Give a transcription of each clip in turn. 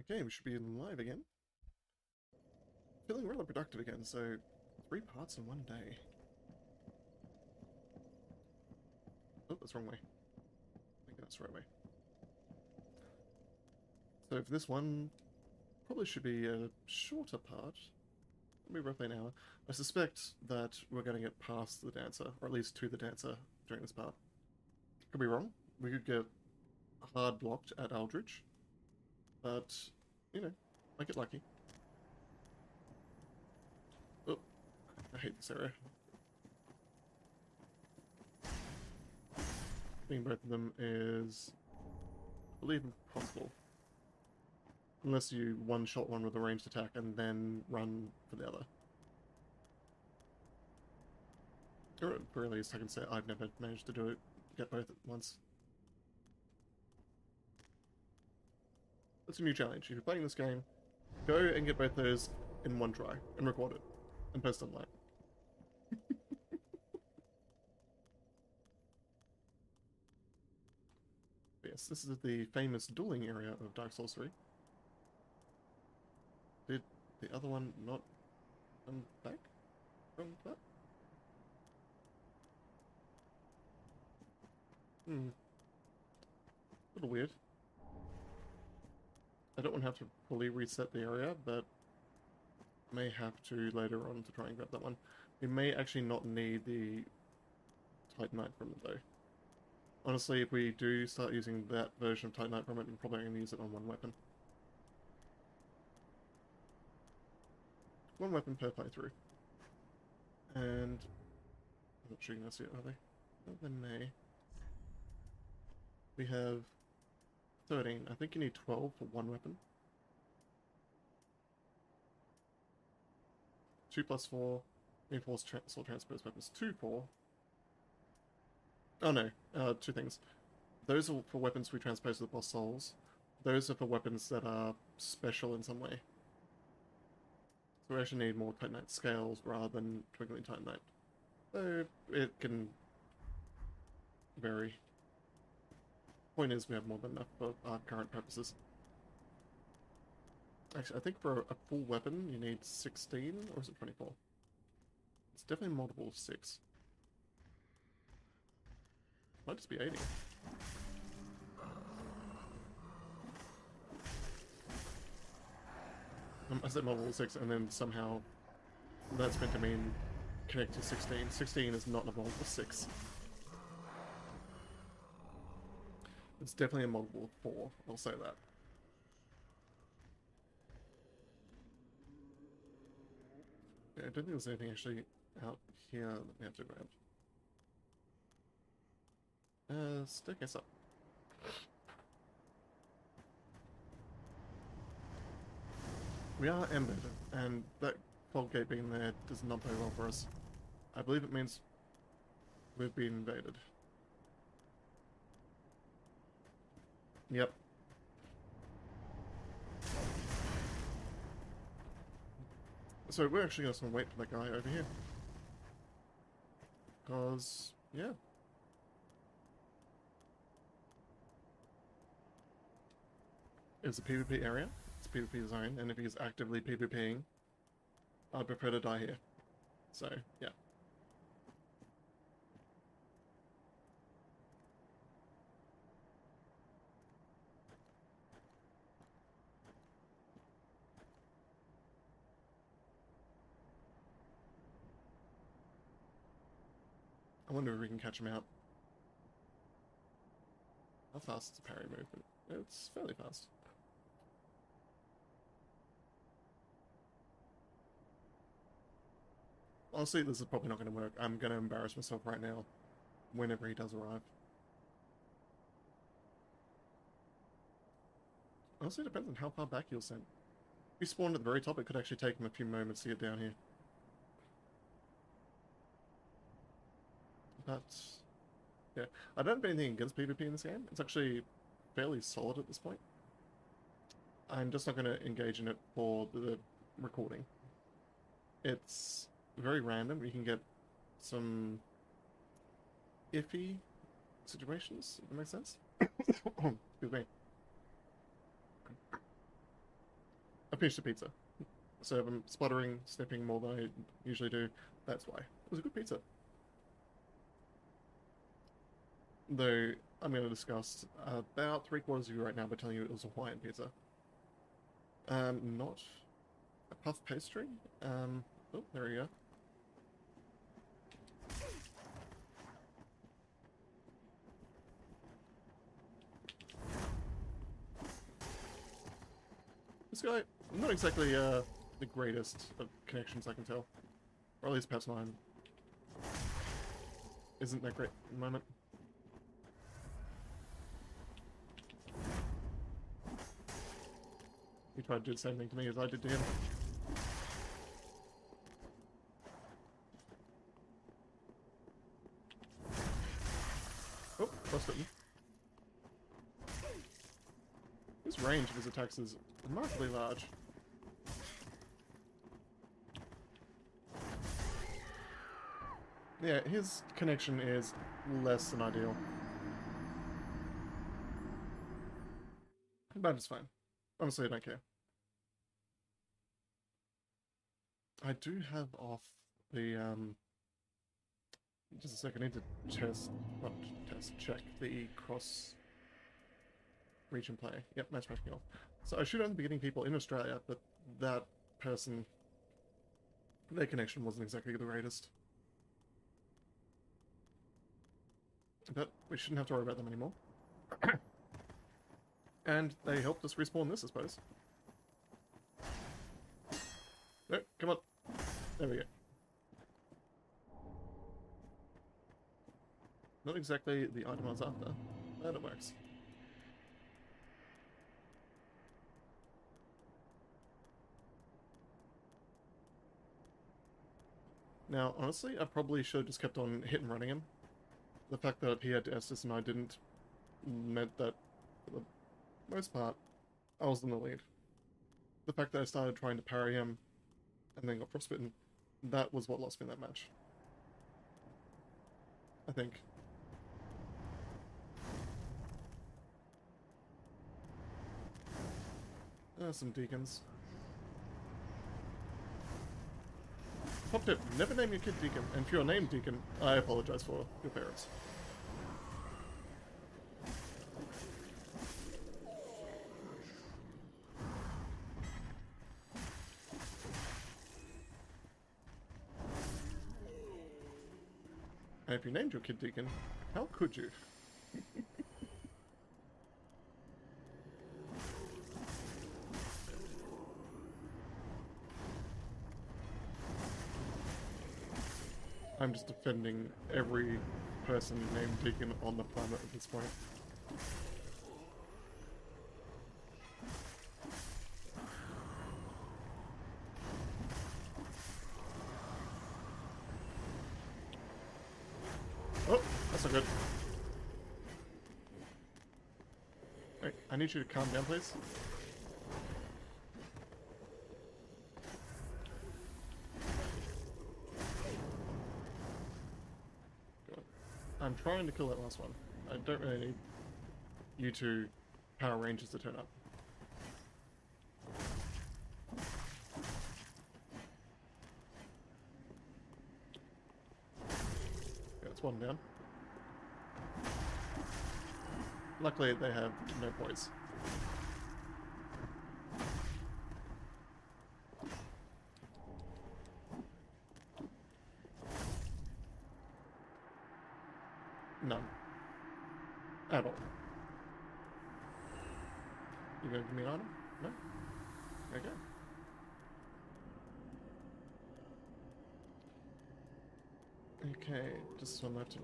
Okay, we should be live again. Feeling really productive again, so 3 parts in one day. Oh, that's the wrong way. I think that's the right way. So for this one, probably should be a shorter part. Maybe roughly an hour. I suspect that we're going to get past the dancer, or at least to the dancer during this part. Could be wrong. We could get hard blocked at Aldridge. But, you know, might get lucky. Oh, I hate this area. Being both of them is, I believe, impossible. Unless you one-shot one with a ranged attack and then run for the other. Or at the very least, I can say I've never managed to do it, get both at once. That's a new challenge. If you're playing this game, go and get both those in one try and record it and post online. Yes, this is the famous dueling area of Dark Souls 3. Did the other one not come back from that? A little weird. I don't want to have to fully reset the area, but may have to later on to try and grab that one. We may actually not need the Titanite from it though. Honestly, if we do start using that version of Titanite from it, we're probably going to use it on one weapon. One weapon per playthrough. And I'm not sure you can see it, are they? Oh, they may. We have 13. I think you need 12 for one weapon. 2 plus 4 reinforced soul transposed weapons. 2 4. Oh no, two things. Those are for weapons we transpose to the boss souls. Those are for weapons that are special in some way. So we actually need more Titanite scales rather than Twinkling Titanite. So it can vary. Point is, we have more than enough for our current purposes. Actually, I think for a full weapon, you need 16, or is it 24? It's definitely multiple of 6. Might just be 80. I said multiple of 6, and then somehow that's meant to mean connect to 16. 16 is not a multiple of 6. It's definitely a multiple of 4, I'll say that. Yeah, I don't think there's anything actually out here that we have to grab. Staircase up. We are embedded, and that fog gate being there does not bode well for us. I believe it means we've been invaded. Yep. So we're actually just gonna wait for that guy over here. Because, yeah. It's a PvP area, it's a PvP zone, and if he's actively PvPing, I'd prefer to die here. So, yeah. I wonder if we can catch him out. How fast is the parry movement? It's fairly fast. Honestly, this is probably not going to work. I'm going to embarrass myself right now whenever he does arrive. Honestly, it depends on how far back you'll send. If he spawned at the very top, it could actually take him a few moments to get down here. But, yeah. I don't have anything against PvP in this game. It's actually fairly solid at this point. I'm just not going to engage in it for the recording. It's very random. You can get some iffy situations, if that makes sense. Excuse me. finished the pizza. So if I'm spluttering, snipping more than I usually do, that's why. It was a good pizza. Though, I'm going to discuss about 3/4 of you right now by telling you it was a Hawaiian pizza. Not a puff pastry. Oh, there we go. This guy, not exactly the greatest of connections, I can tell. Or at least perhaps mine isn't that great at the moment. He tried to do the same thing to me as I did to him. Oh, busted him. His range of his attacks is remarkably large. Yeah, his connection is less than ideal. But it's fine. Honestly, I don't care. I do have off the, just a second, I need to check the cross region play. Yep, matchmaking off. So I should only be getting people in Australia, but that person, their connection wasn't exactly the greatest. But we shouldn't have to worry about them anymore. And they helped us respawn this, I suppose. No, come on. There we go. Not exactly the item I was after, but it works. Now, honestly, I probably should have just kept on hit and running him. The fact that he had to Estus and I didn't meant that, for the most part, I was in the lead. The fact that I started trying to parry him and then got frostbitten, that was what lost me that match. I think. Some deacons. Top tip, never name your kid Deacon, and if you're named Deacon, I apologize for your parents. And if you named your kid Deacon, how could you? I'm just defending every person named Deacon on the planet at this point. Oh, that's not good. Wait, I need you to calm down, please. I'm trying to kill that last one. I don't really need you two Power Rangers to turn up. Yeah, that's one down. Luckily, they have no poise. None. At all. You gonna give me an item? No? Okay. Okay, just one left.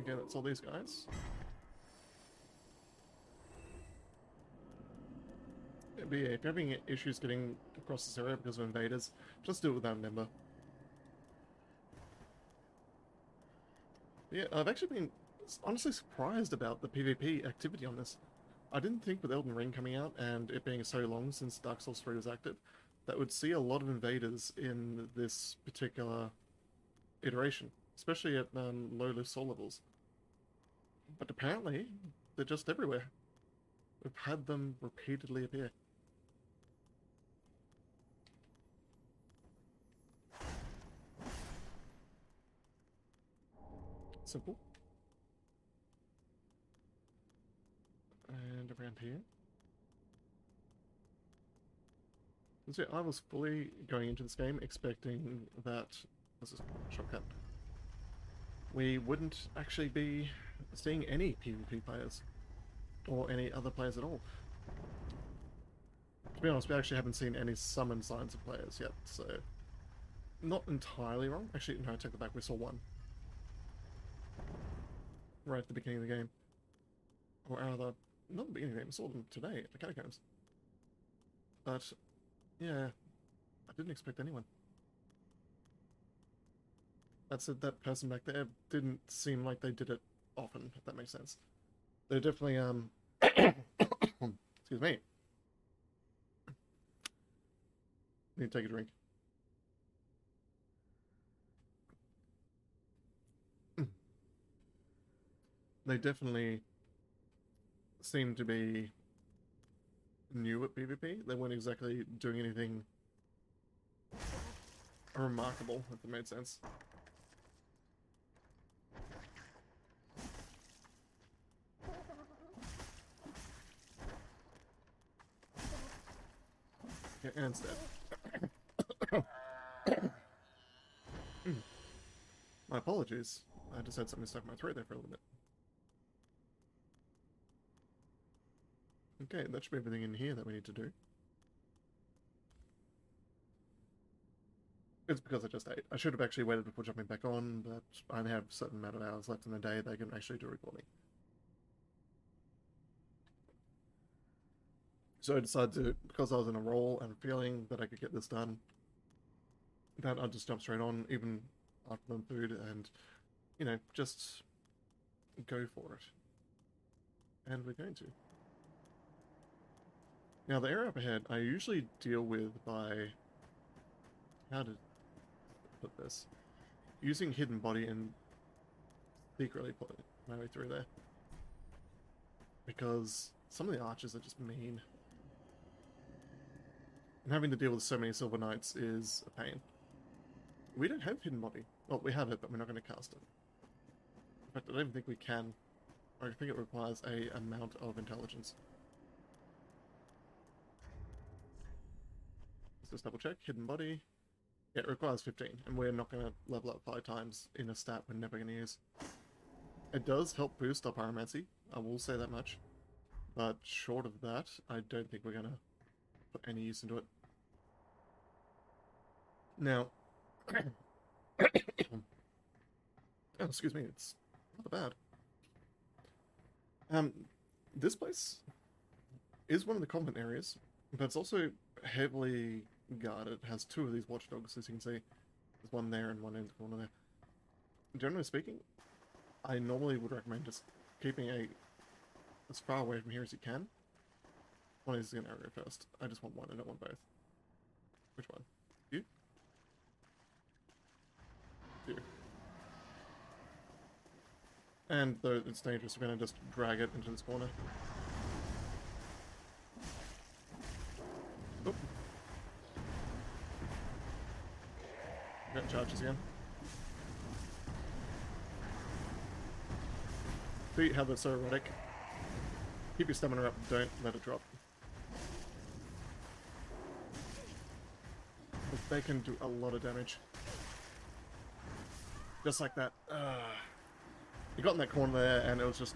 Okay, that's all these guys. But yeah, if you're having issues getting across this area because of invaders, just do it without a member. Yeah, I've actually been honestly surprised about the PvP activity on this. I didn't think with Elden Ring coming out and it being so long since Dark Souls 3 was active, that would see a lot of invaders in this particular iteration, especially at low soul levels. But apparently, They're just everywhere. We've had them repeatedly appear. Simple. And around here. So I was fully going into this game expecting that this is a shortcut. We wouldn't actually be seeing any PvP players or any other players at all. To be honest, we actually haven't seen any summon signs of players yet, so not entirely wrong. Actually, no, I take that back. We saw one right at the beginning of the game, or rather, not the beginning of the game. We saw them today at the catacombs. But yeah, I didn't expect anyone. That said, that person back there didn't seem like they did it often, if that makes sense. They're definitely, excuse me. Need to take a drink. They definitely seem to be new at PvP. They weren't exactly doing anything remarkable, if that made sense. Yeah, and instead. My apologies. I just had something stuck in my throat there for a little bit. Okay, that should be everything in here that we need to do. It's because I just ate. I should have actually waited before jumping back on, but I have a certain amount of hours left in the day that I can actually do recording. So I decided to, because I was in a roll and feeling that I could get this done, that I'd just jump straight on, even after the food, and, you know, just go for it. And we're going to. Now, the area up ahead, I usually deal with by... How to put this? Using hidden body and secretly put my way through there. Because some of the archers are just mean. And having to deal with so many Silver Knights is a pain. We don't have hidden body. Well, we have it, but we're not going to cast it. In fact, I don't even think we can. I think it requires a amount of intelligence. Let's just double check. Hidden body. Yeah, it requires 15, and we're not going to level up 5 times in a stat we're never going to use. It does help boost our pyromancy, I will say that much. But short of that, I don't think we're going to put any use into it. Now, oh, excuse me, it's not bad. This place is one of the convent areas, but it's also heavily guarded. It has 2 of these watchdogs, as you can see. There's one there and one in the corner there. Generally speaking, I normally would recommend just keeping as far away from here as you can. One is going to go first. I just want one, I don't want both. Which one? You? You. And though it's dangerous, we're going to just drag it into this corner. Oop. Got charges again. See how they're so erratic? Keep your stamina up, don't let it drop. They can do a lot of damage. Just like that. You got in that corner there and it was just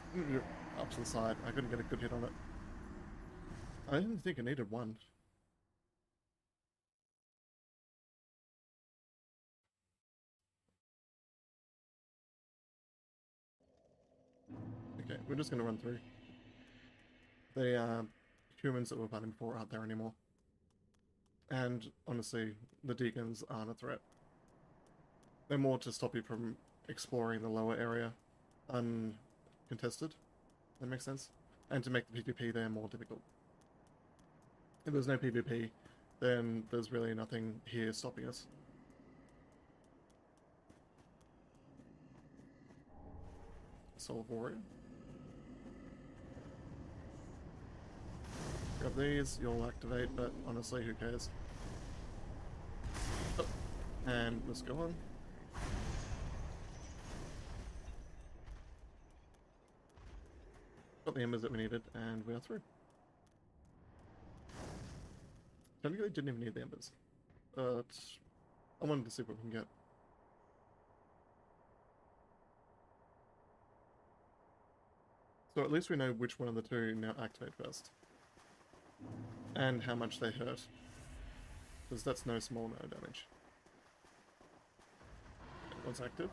up to the side. I couldn't get a good hit on it. I didn't think I needed one. Okay, we're just going to run through. The humans that we're fighting before aren't there anymore. And honestly, the deacons aren't a threat. They're more to stop you from exploring the lower area uncontested. That makes sense? And to make the PvP there more difficult. If there's no PvP, then there's really nothing here stopping us. Soul Warrior. Grab these, you'll activate, but honestly, who cares? Oh, and let's go on. Got the embers that we needed, and we are through. Technically, didn't even need the embers, but I wanted to see what we can get. So at least we know which one of the two now activate first. And how much they hurt. Because that's no small amount of damage. One's active.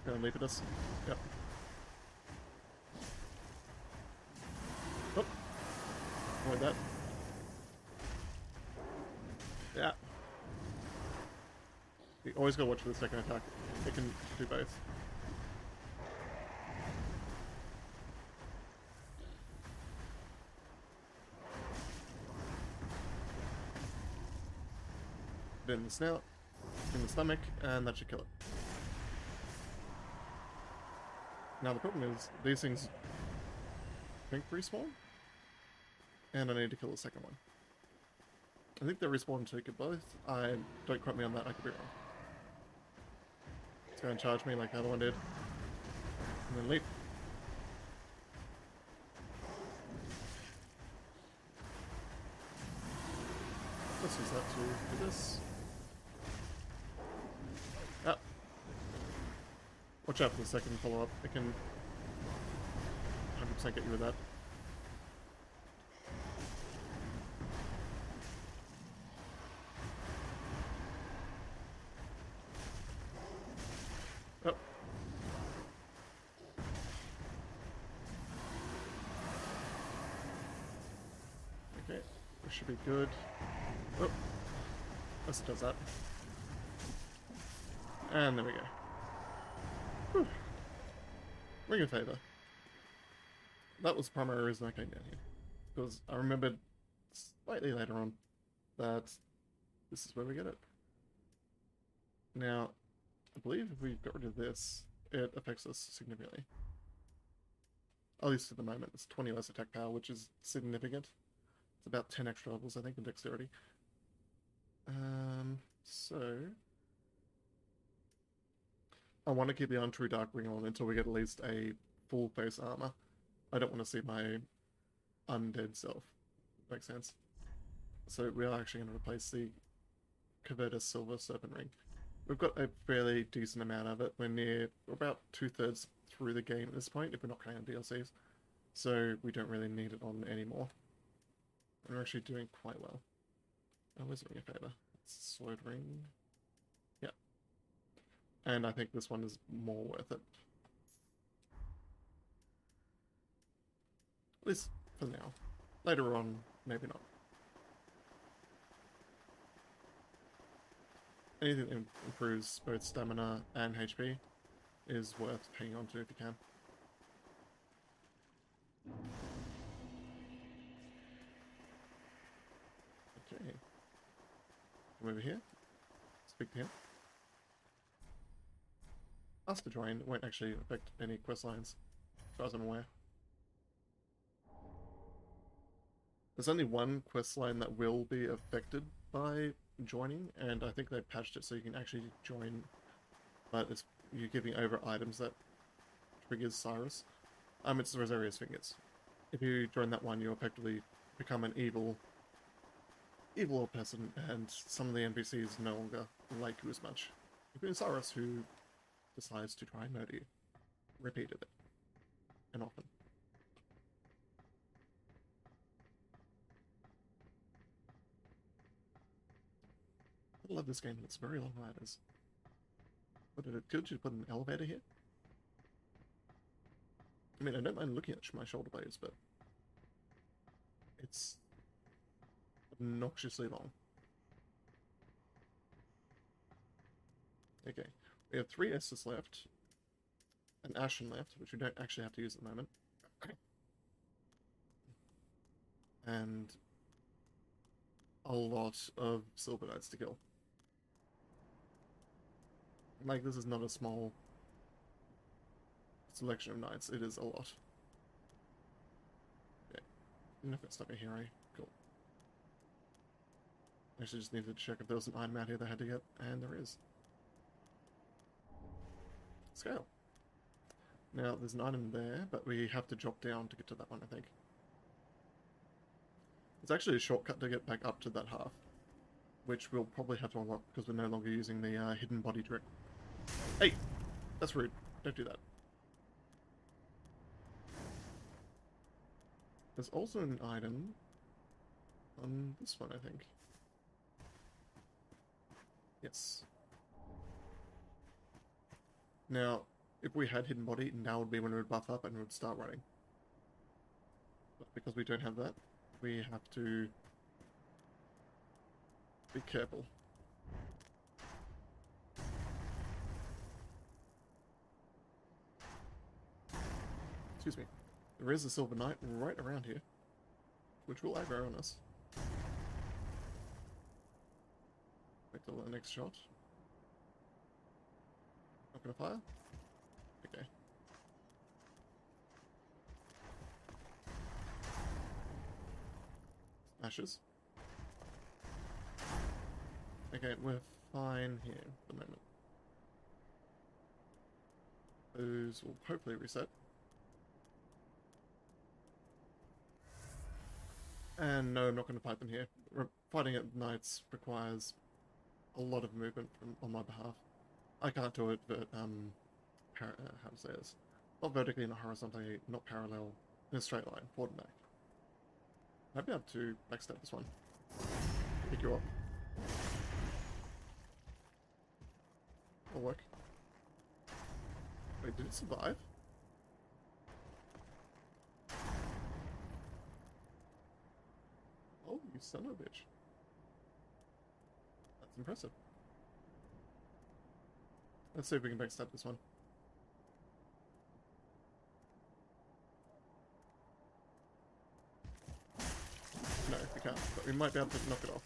Gonna leap at us. Yep. Oh. Avoid that. Yeah. You always gotta watch for the second attack. It can do both. Bit in the snout, in the stomach, and that should kill it. Now the problem is, these things I think respawn? And I need to kill the second one. I think they respawn to get both. Don't quote me on that, I could be wrong. It's going to charge me like the other one did. And then leap. Let's use that to do this. Ah. Watch out for the second follow-up. It can 100% get you with that. Oh. Okay, this should be good. Oh. Yes, it does that. And there we go. Whew. Ring of Favor. That was the primary reason I came down here. Because I remembered slightly later on that this is where we get it. Now, I believe if we got rid of this, it affects us significantly. At least at the moment, it's 20 less attack power, which is significant. It's about 10 extra levels, I think, in dexterity. So I want to keep the Untrue Dark Ring on until we get at least a full face armor. I don't want to see my undead self. Makes sense. So we are actually going to replace the Covetous Silver Serpent Ring. We've got a fairly decent amount of it. We're about 2/3 through the game at this point, if we're not counting DLCs. So we don't really need it on anymore. And we're actually doing quite well. Oh, where's the Ring of Favor? It's Slowed Ring. Yeah. And I think this one is more worth it. At least for now. Later on, maybe not. Anything that improves both stamina and HP is worth hanging on to if you can. Okay. Come over here. Speak to him. Ask to join won't actually affect any quest lines, as far as I'm aware. There's only one quest line that will be affected by joining, and I think they patched it so you can actually join, but it's you're giving over items that triggers Cyrus. It's the Rosaria's Fingers. If you join that one, you effectively become an evil old person, and some of the NPCs no longer like you as much. Including Cyrus, who decides to try and murder you. Repeatedly. And often. I love this game, it's very long ladders. What did it kill you to put an elevator here? I mean, I don't mind looking at my shoulder blades, but it's obnoxiously long. Okay, we have 3 Estus left, an Ashen left, which we don't actually have to use at the moment, and a lot of Silver Knights to kill. Like, this is not a small... selection of knights. It is a lot. Okay. I'm not gonna stop me here, eh? Cool. I actually just needed to check if there was an item out here that I had to get, and there is. Scale. Now, there's an item there, but we have to drop down to get to that one, I think. It's actually a shortcut to get back up to that half, which we'll probably have to unlock because we're no longer using the hidden body trick. Hey! That's rude. Don't do that. There's also an item on this one, I think. Yes. Now, if we had hidden body, now would be when it would buff up and it would start running. But because we don't have that, we have to be careful. Excuse me. There is a Silver Knight right around here, which will aggro on us. Wait till the next shot. Not gonna fire? Okay. Smashes. Okay, we're fine here at the moment. Those will hopefully reset. And no, I'm not going to fight them here. Fighting at knights requires a lot of movement on my behalf. I can't do it, but how to say this? Not vertically, not horizontally, not parallel, in a straight line, forward and back. I'd be able to backstab this one. Pick you up. Will work. Wait, did it survive? Oh, you son of a bitch. That's impressive. Let's see if we can backstab this one. No, we can't, but we might be able to knock it off.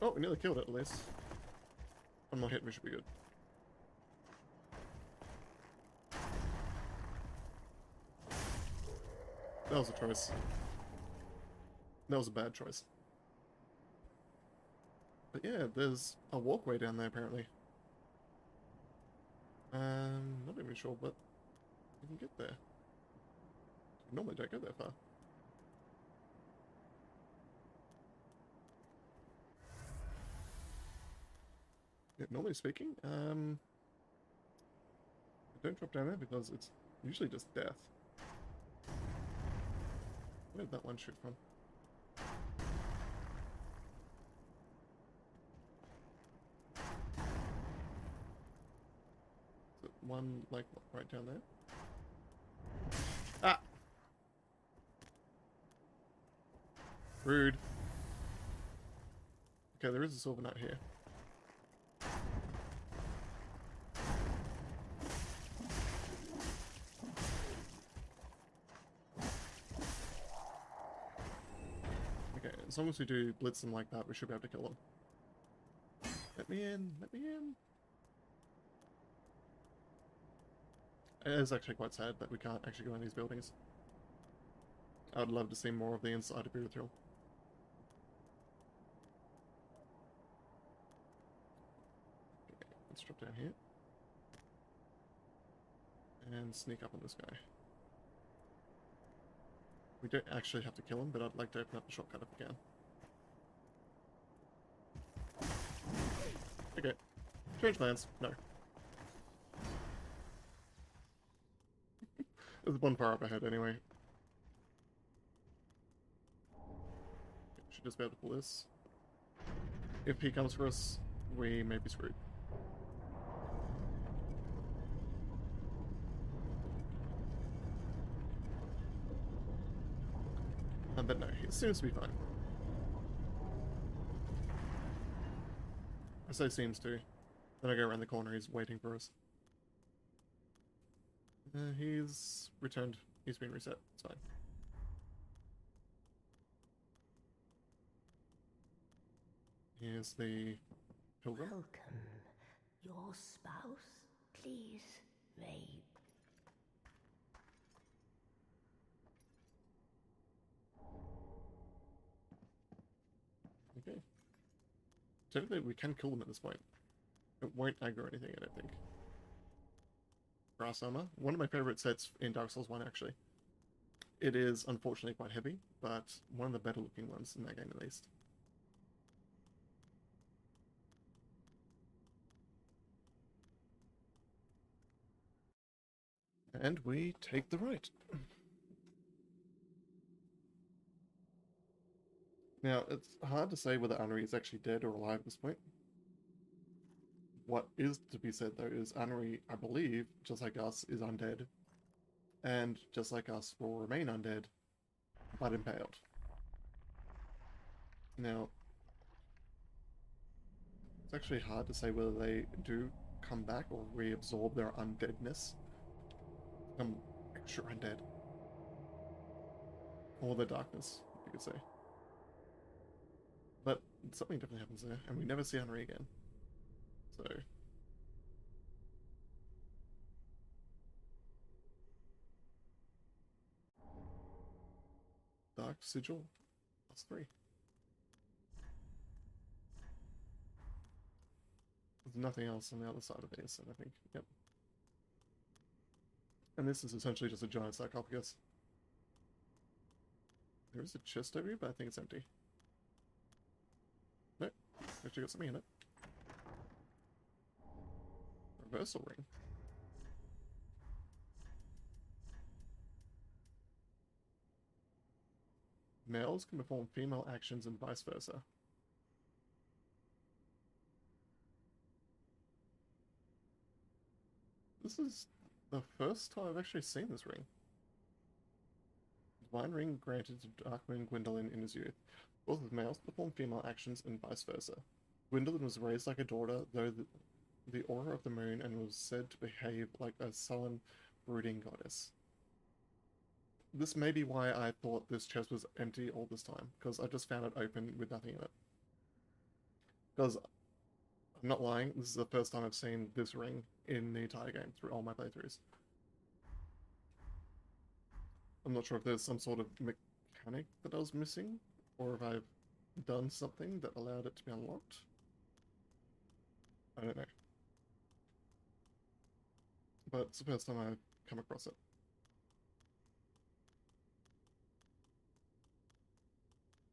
Oh, we nearly killed it at least. One more hit, we should be good. That was a choice. That was a bad choice. But yeah, there's a walkway down there apparently. Not even sure, but we can get there. We normally don't go that far. Yeah, normally speaking, don't drop down there because it's usually just death. Where did that one shoot from? Is it one, like, right down there? Ah! Rude. Okay, there is a Silver Knight here. Okay, as long as we do blitz them like that, we should be able to kill them. Let me in, let me in. It is actually quite sad that we can't actually go in these buildings. I would love to see more of the inside of Irithyll. Okay, let's drop down here. And sneak up on this guy. We don't actually have to kill him, but I'd like to open up the shortcut if we can. Okay. Change plans. No. There's one far up ahead anyway. Should just be able to pull this. If he comes for us, we may be screwed. But no, it seems to be fine. I say seems to. Then I go around the corner, he's waiting for us. He's returned. He's been reset. It's fine. Here's the pilgrim. Welcome. Your spouse, please, may Technically, we can kill them at this point. It won't aggro anything, I don't think. Brass armor. One of my favorite sets in Dark Souls 1, actually. It is, unfortunately, quite heavy, but one of the better looking ones in that game, at least. And we take the right. Now, it's hard to say whether Anri is actually dead or alive at this point. What is to be said, though, is Anri, I believe, just like us, is undead. And just like us, will remain undead, but impaled. Now, it's actually hard to say whether they do come back or reabsorb their undeadness. Become extra undead. Or the darkness, you could say. But something definitely happens there, and we never see Anri again. So... Dark Sigil, +3. There's nothing else on the other side of this, I think. Yep. And this is essentially just a giant sarcophagus. There is a chest over here, but I think it's empty. Nope. Actually got something in it. Reversal ring. Males can perform female actions and vice versa. This is the first time I've actually seen this ring. Divine ring granted to Darkmoon Gwyndolin in his youth. Both of males perform female actions and vice versa. Gwyndolin was raised like a daughter, though the aura of the moon, and was said to behave like a sullen, brooding goddess. This may be why I thought this chest was empty all this time, because I just found it open with nothing in it. Because, I'm not lying, this is the first time I've seen this ring in the entire game through all my playthroughs. I'm not sure if there's some sort of mechanic that I was missing, or if I've done something that allowed it to be unlocked. I don't know. But it's the first time I've come across it.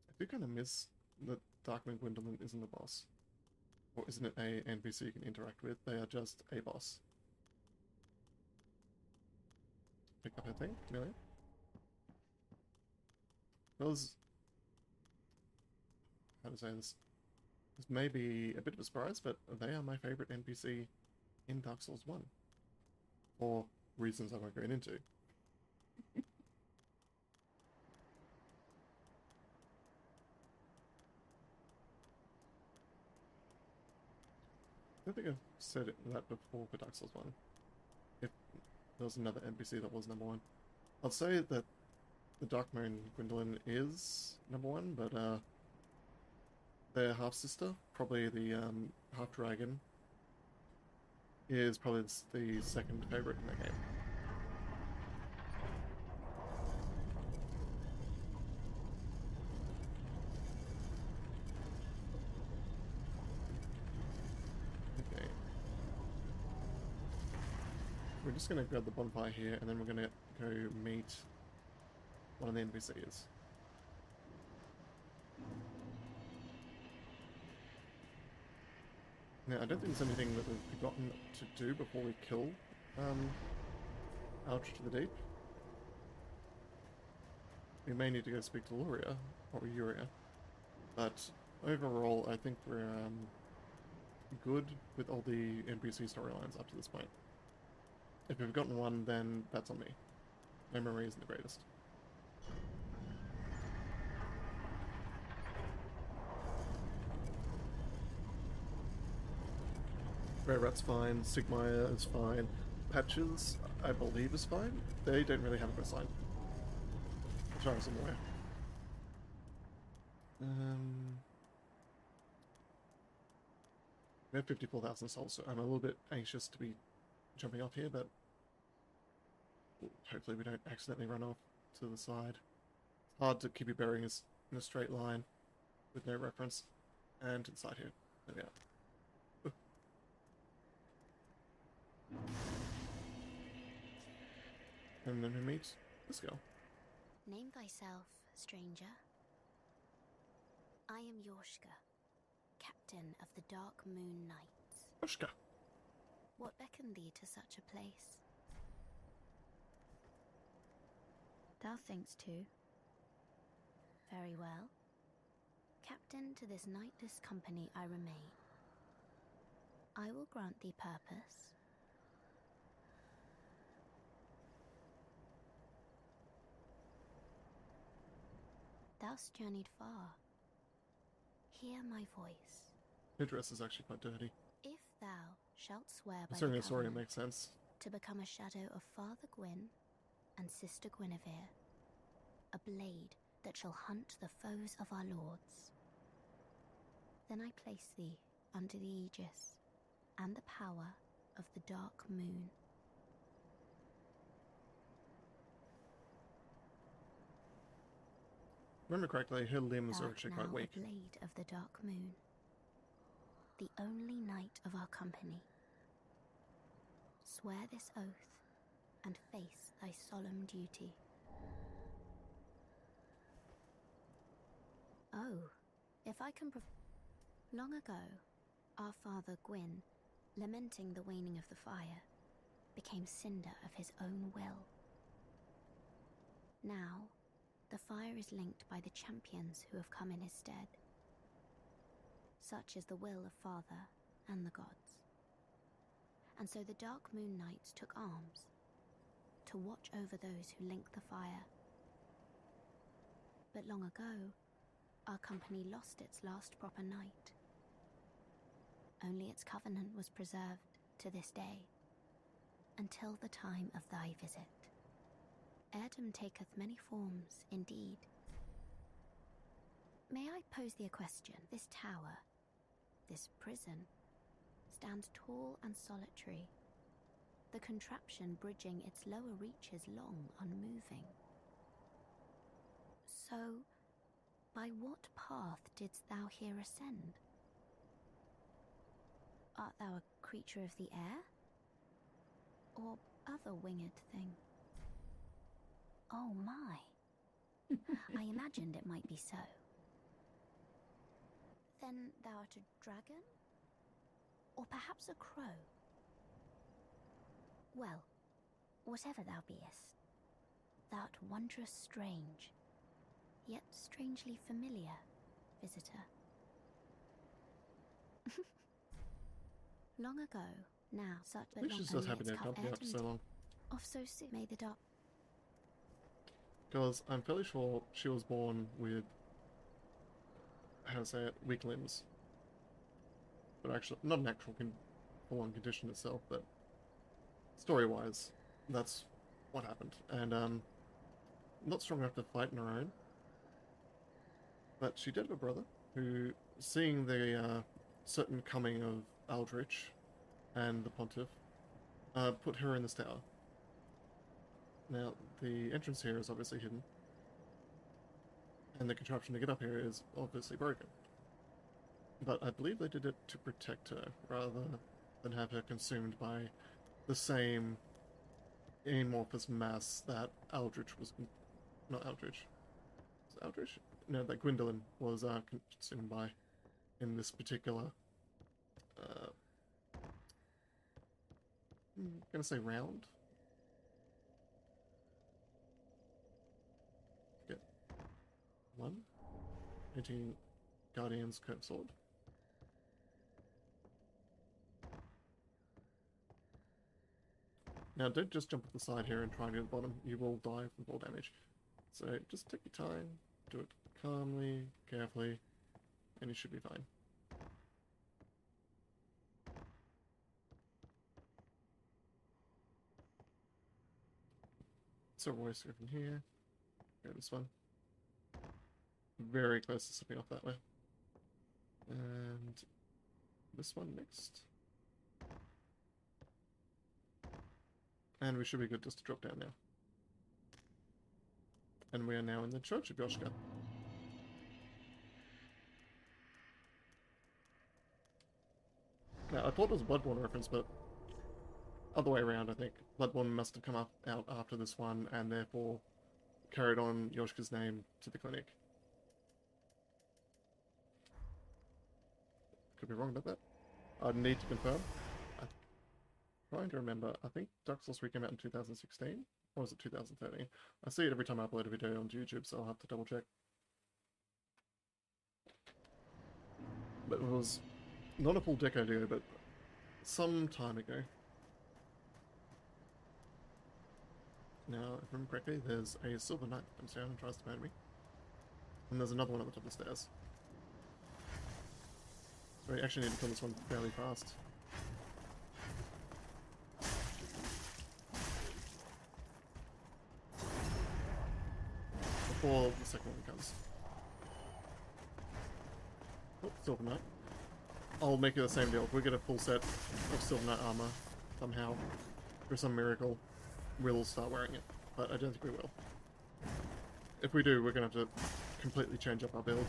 I do kind of miss that Darkmoon Gwyndolin isn't a boss. Or isn't it a NPC you can interact with? They are just a boss. Pick up her thing, really? Because... how to say this? This may be a bit of a surprise, but they are my favorite NPC in Dark Souls 1. For reasons I won't go into. I don't think I've said that before for Dark Souls 1. If there was another NPC that was number 1. I'll say that the Darkmoon Gwyndolin is number 1, but their half-sister, probably the half-dragon, is probably the second favorite in that game. Okay. We're just going to grab the bonfire here, and then we're going to go meet one of the NPCs. Now, I don't think there's anything that we've forgotten to do before we kill Ouch to the Deep. We may need to go speak to Luria, or Yuria, but overall I think we're good with all the NPC storylines up to this point. If we've gotten one, then that's on me. My memory isn't the greatest. Rare Rat's fine, Sigmaya is fine, Patches, I believe, is fine. They don't really have a quest line. As far as I'm aware. We have 54,000 souls, so I'm a little bit anxious to be jumping off here, but hopefully we don't accidentally run off to the side. It's hard to keep your bearings in a straight line with no reference. And to the side here. There we are. And then we meet this girl. Name thyself, stranger. I am Yorshka, captain of the Dark Moon Knights. Yoshka. What beckoned thee to such a place? Thou thinkst too. Very well. Captain to this knightless company I remain. I will grant thee purpose. Thou'st journeyed far. Hear my voice. Her dress is actually quite dirty. If thou shalt swear by Considering the the story, it covenant makes sense. to become a shadow of Father Gwyn and Sister Guinevere, a blade that shall hunt the foes of our lords, then I place thee under the aegis and the power of the Dark Moon. Remember correctly, her limbs Thou are art actually now quite weak. a blade of the Dark Moon, the only knight of our company. Swear this oath and face thy solemn duty. Oh, if I can Long ago, our father Gwyn, lamenting the waning of the fire, became cinder of his own will. Now, the fire is linked by the champions who have come in his stead. Such is the will of Father and the gods. And so the Dark Moon Knights took arms to watch over those who link the fire. But long ago, our company lost its last proper knight. Only its covenant was preserved to this day, until the time of thy visit. Heirdom taketh many forms, indeed. May I pose thee a question? This tower, this prison, stands tall and solitary, the contraption bridging its lower reaches long unmoving. So, by what path didst thou here ascend? Art thou a creature of the air? Or other winged thing? Oh my! I imagined it might be so. Then thou art a dragon? Or perhaps a crow? Well, whatever thou beest, thou'rt wondrous strange, yet strangely familiar, visitor. Long ago, now such I think she's just happy to dump me up for so long. Off so soon may the dark. Because I'm fairly sure she was born with, how to say it, weak limbs. But actually, not an actual full-on condition itself, but story-wise, that's what happened. And, not strong enough to fight on her own. But she did have a brother who, seeing the certain coming of Aldrich and the Pontiff, put her in this tower. Now, the entrance here is obviously hidden, and the contraption to get up here is obviously broken. But I believe they did it to protect her, rather than have her consumed by the same amorphous mass that Aldrich was... Not Aldrich. Was it Aldrich? No, that Gwendolyn was consumed by in this particular... I'm gonna say round? Get 18 Guardian's Curved Sword. Now, don't just jump off the side here and try and get to the bottom. You will die from fall damage. So, just take your time, do it calmly, carefully, and you should be fine. So, voice go from here. Go this one. Very close to slipping off that way. And this one next. And we should be good just to drop down now. And we are now in the Church of Yoshka. Yeah, I thought it was a Bloodborne reference, but other way around, I think. Bloodborne must have come out after this one, and therefore carried on Yoshika's name to the clinic. Could be wrong about that. I'd need to confirm. I'm trying to remember. I think Dark Souls 3 came out in 2016? Or was it 2013? I see it every time I upload a video onto YouTube, so I'll have to double check. But it was not a full decade ago, but some time ago. Now, if I remember correctly, there's a Silver Knight that comes down and tries to ban me. And there's another one at the top of the stairs. So we actually need to kill this one fairly fast. Before the second one comes. Oh, Silver Knight. I'll make it the same deal. If we get a full set of Silver Knight armor, somehow, for some miracle, we'll start wearing it. But I don't think we will. If we do, we're going to have to completely change up our build.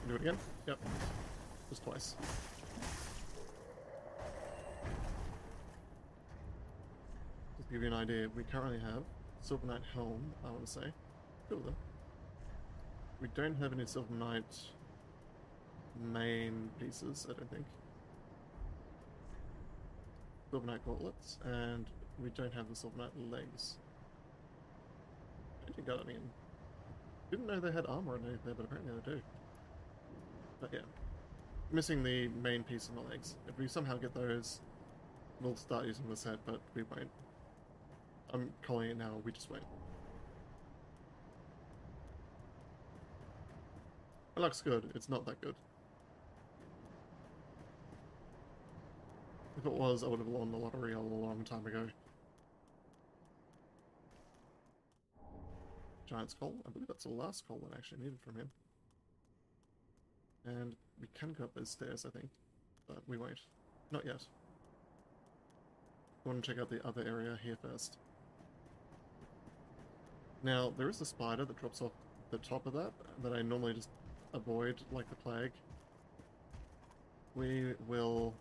Do it again? Yep. Just twice. Just to give you an idea, we currently have Silver Knight Helm, I want to say. Two of them. We don't have any Silver Knight main pieces, I don't think. Silver Knight gauntlets, and we don't have the Silver Knight legs. I think I mean, didn't know they had armor underneath there, but apparently they do. But yeah, missing the main piece on the legs. If we somehow get those, we'll start using the set, but we won't. I'm calling it now, we just won't. It looks good, it's not that good. If it was, I would have won the lottery a long time ago. Giant Skull, I believe that's the last skull that I actually needed from him. And we can go up those stairs, I think, but we won't. Not yet. I want to check out the other area here first. Now, there is a spider that drops off the top of that I normally just avoid like the plague. We will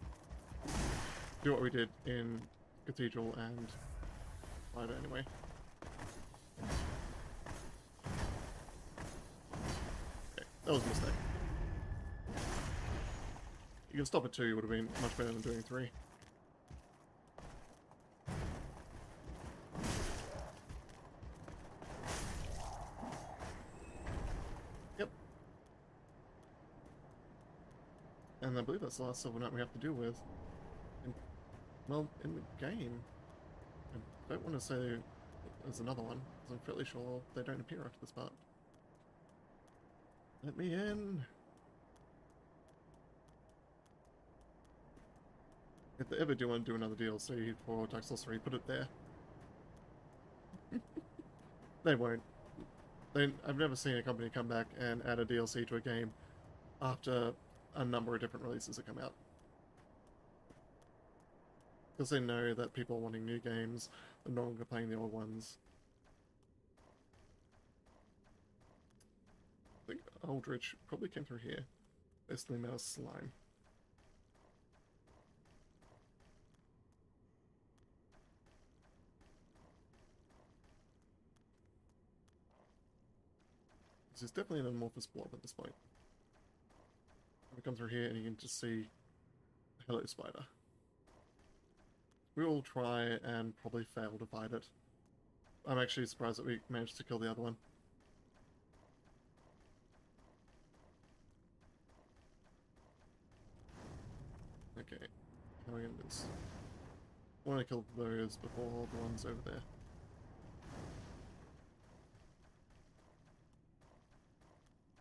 do what we did in Cathedral and Spider anyway. Okay, that was a mistake. You can stop at 2, it would have been much better than doing 3. Yep. And I believe that's the last Silver Knight we have to deal with. Well, in the game. I don't want to say there's another one, because I'm fairly sure they don't appear after this part. Let me in! If they ever do want to do another DLC for Dark Souls 3, put it there. They won't. I've never seen a company come back and add a DLC to a game after a number of different releases that come out. Because they know that people are wanting new games, they're no longer playing the old ones. I think Aldrich probably came through here. There's the mouse slime. This is definitely an amorphous blob at this point. We come through here and you can just see Hello Spider. We will try and probably fail to fight it. I'm actually surprised that we managed to kill the other one. Okay, how are we gonna do this? I want to kill those before the ones over there.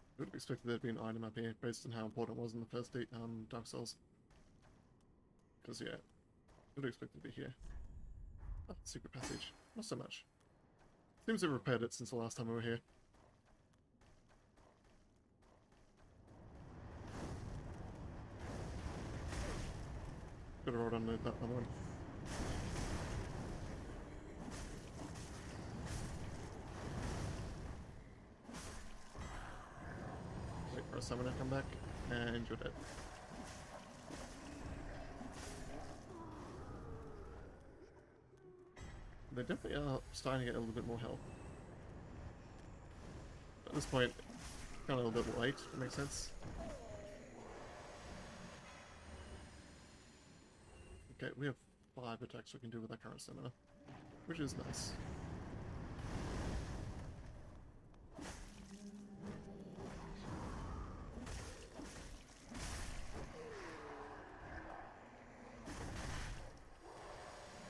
I would have expected there to be an item up here based on how important it was in the first Dark Souls. Because yeah, I would expect it to be here. Oh, secret passage. Not so much. Seems to have repaired it since the last time we were here. Could have rolled on that other one. summoner come back, and you're dead. They definitely are starting to get a little bit more health. At this point, kind of a little bit late, if that makes sense. Okay, we have 5 attacks we can do with our current stamina, which is nice.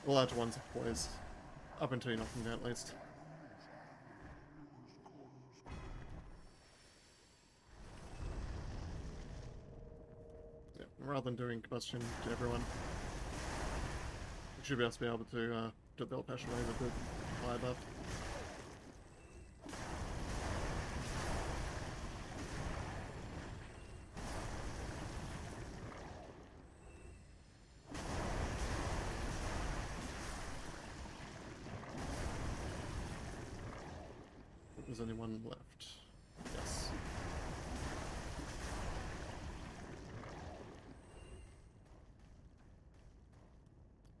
The large ones are poised, up until you knock them down at least. Yeah, rather than doing combustion to everyone, we should be able to do the old-fashioned way with the fire buff. There's only one left. Yes.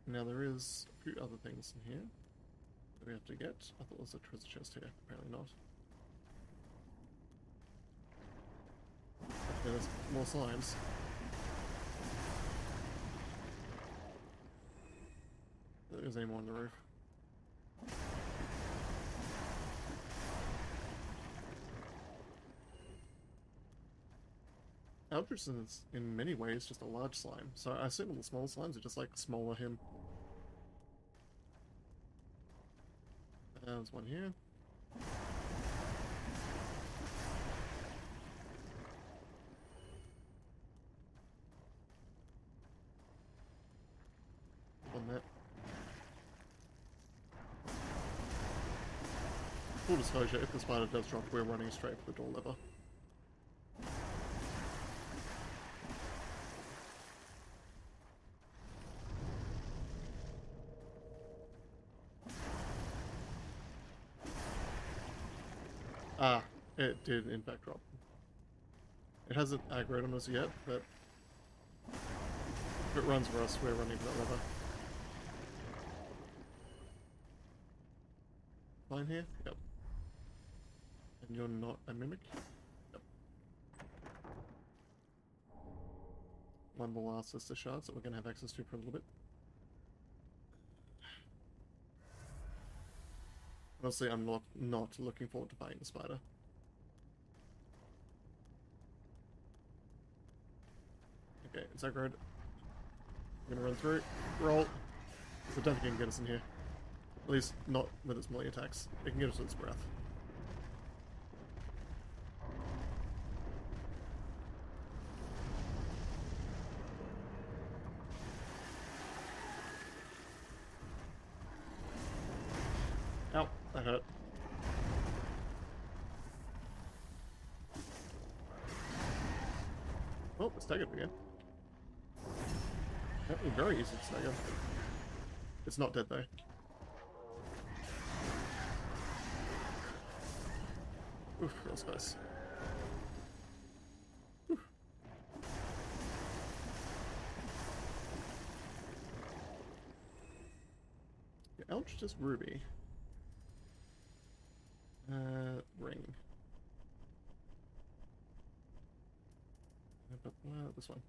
Now there is a few other things in here that we have to get. I thought there was a treasure chest here. Apparently not. Okay, there's more slimes. There's any more on the roof. Eldritch is in many ways just a large slime, so I assume all the small slimes are just like smaller him. There's one here. On that. Full disclosure, if the spider does drop, we're running straight for the door lever. Ah, it did in fact drop. It hasn't aggroed on us yet, but if it runs for us, we're running for that lever. Fine here? Yep. And you're not a mimic? Yep. One more last sister shards that we're going to have access to for a little bit. Honestly, I'm not looking forward to fighting the spider. Okay, it's aggroed. I'm gonna run through. Roll. I don't think it can get us in here. At least not with its melee attacks. It can get us with its breath. Ow, that hurt. Oh, it's staggered again. That was very easy to stagger. It's not dead though. Oof, that was close. Oof. Yeah, Eldritch is Ruby. Ring. But, this one.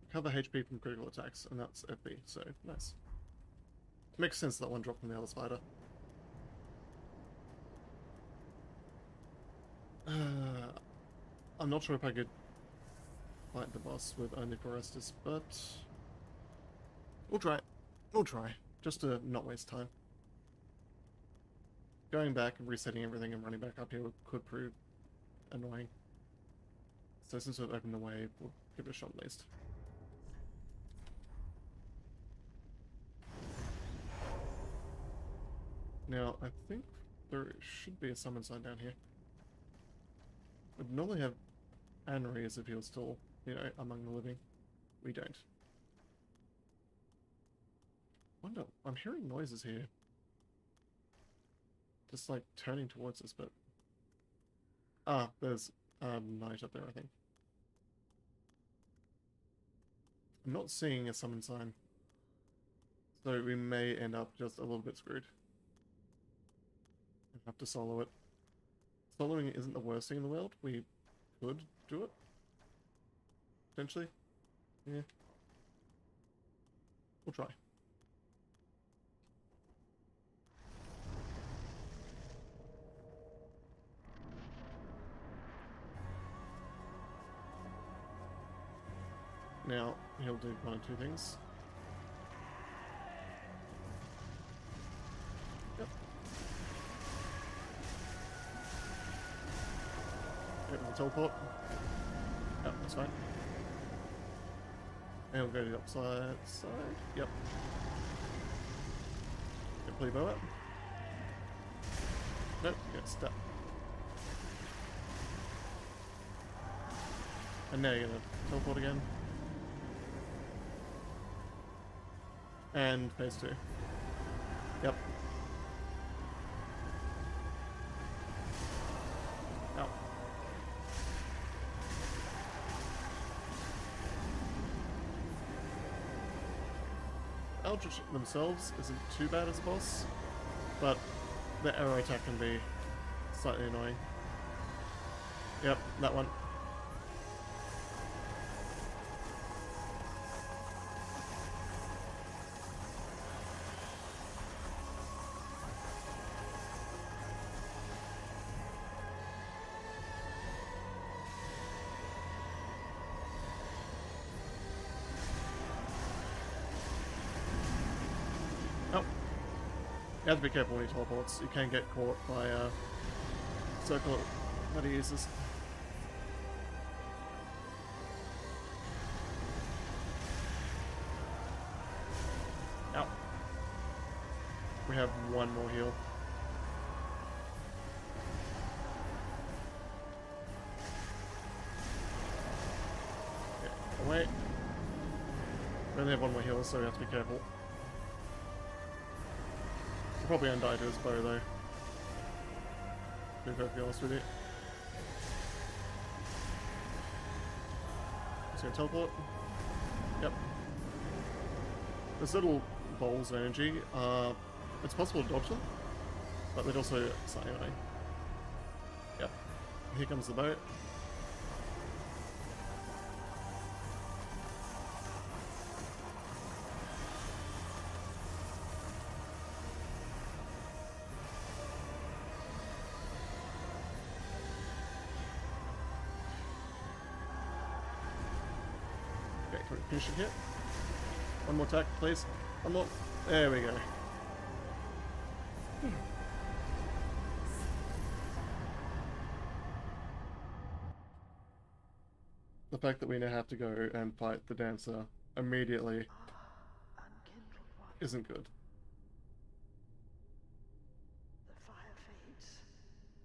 Recover HP from critical attacks, and that's FB, so nice. Makes sense that one dropped from the other spider. I'm not sure if I could fight the boss with only Forestus, but we'll try. We'll try, just to not waste time. Going back and resetting everything and running back up here could prove annoying. So since we've opened the way, we'll give it a shot at least. Now, I think there should be a summon sign down here. We'd normally have Anri as if he was still, you know, among the living. We don't. Wonder, I'm hearing noises here. Just like turning towards us, but... Ah, there's knight up there, I think. I'm not seeing a summon sign. So we may end up just a little bit screwed. And have to solo it. Soloing isn't the worst thing in the world. We could do it. Potentially. Yeah. We'll try. Now, he'll do one of two things. Yep. Get the teleport. Yep, that's fine. And he'll go to the upside side. Yep. Get play bow up. Nope, get stuck. And now you're gonna teleport again. And phase 2. Yep. Out. Eldritch themselves isn't too bad as a boss, but the arrow attack can be slightly annoying. Yep, that one. You have to be careful when he teleports. You can get caught by a circle that he uses. Ow. We have one more heal. Okay, wait. We only have one more heal, so we have to be careful. Probably undied to his bow though. To be perfectly honest with you. He's gonna teleport. Yep. This little balls of energy, it's possible to dodge them, but they'd also slightly annoying. Yep. Here comes the boat. Finishing hit. One more attack, please. One more. There we go. The fact that we now have to go and fight the dancer immediately isn't good. The fire fades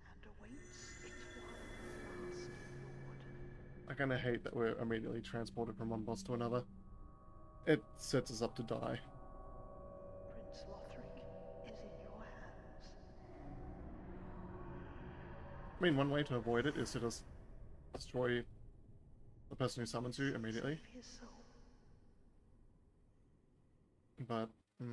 and awaits its one last lord. I kinda hate that we're immediately transported from one boss to another. It sets us up to die. Prince Lothric is in your hands. I mean, one way to avoid it is to just destroy the person who summons you immediately. Save his soul. But, I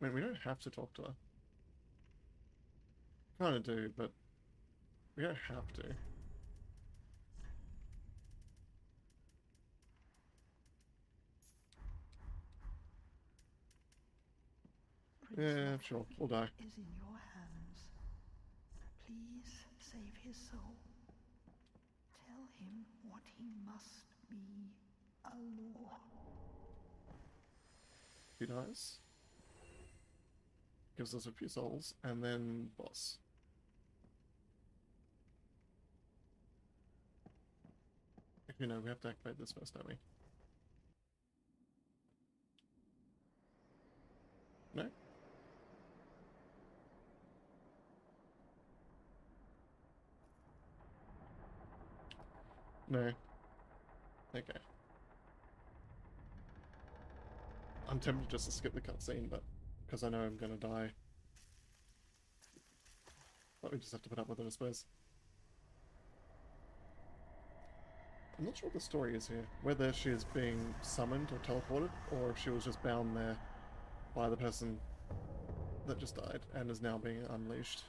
mean, we don't have to talk to her. Kinda do, but we don't have to. Prince Yeah, Lothric sure, we'll die. is in your hands. Please save his soul. Tell him what he must be, a lord. He dies. Gives us a few souls, and then boss. You know, we have to activate this first, don't we? No? No. Okay. I'm tempted just to skip the cutscene, but because I know I'm gonna die. But we just have to put up with it, I suppose. I'm not sure what the story is here. Whether she is being summoned or teleported, or if she was just bound there by the person that just died and is now being unleashed.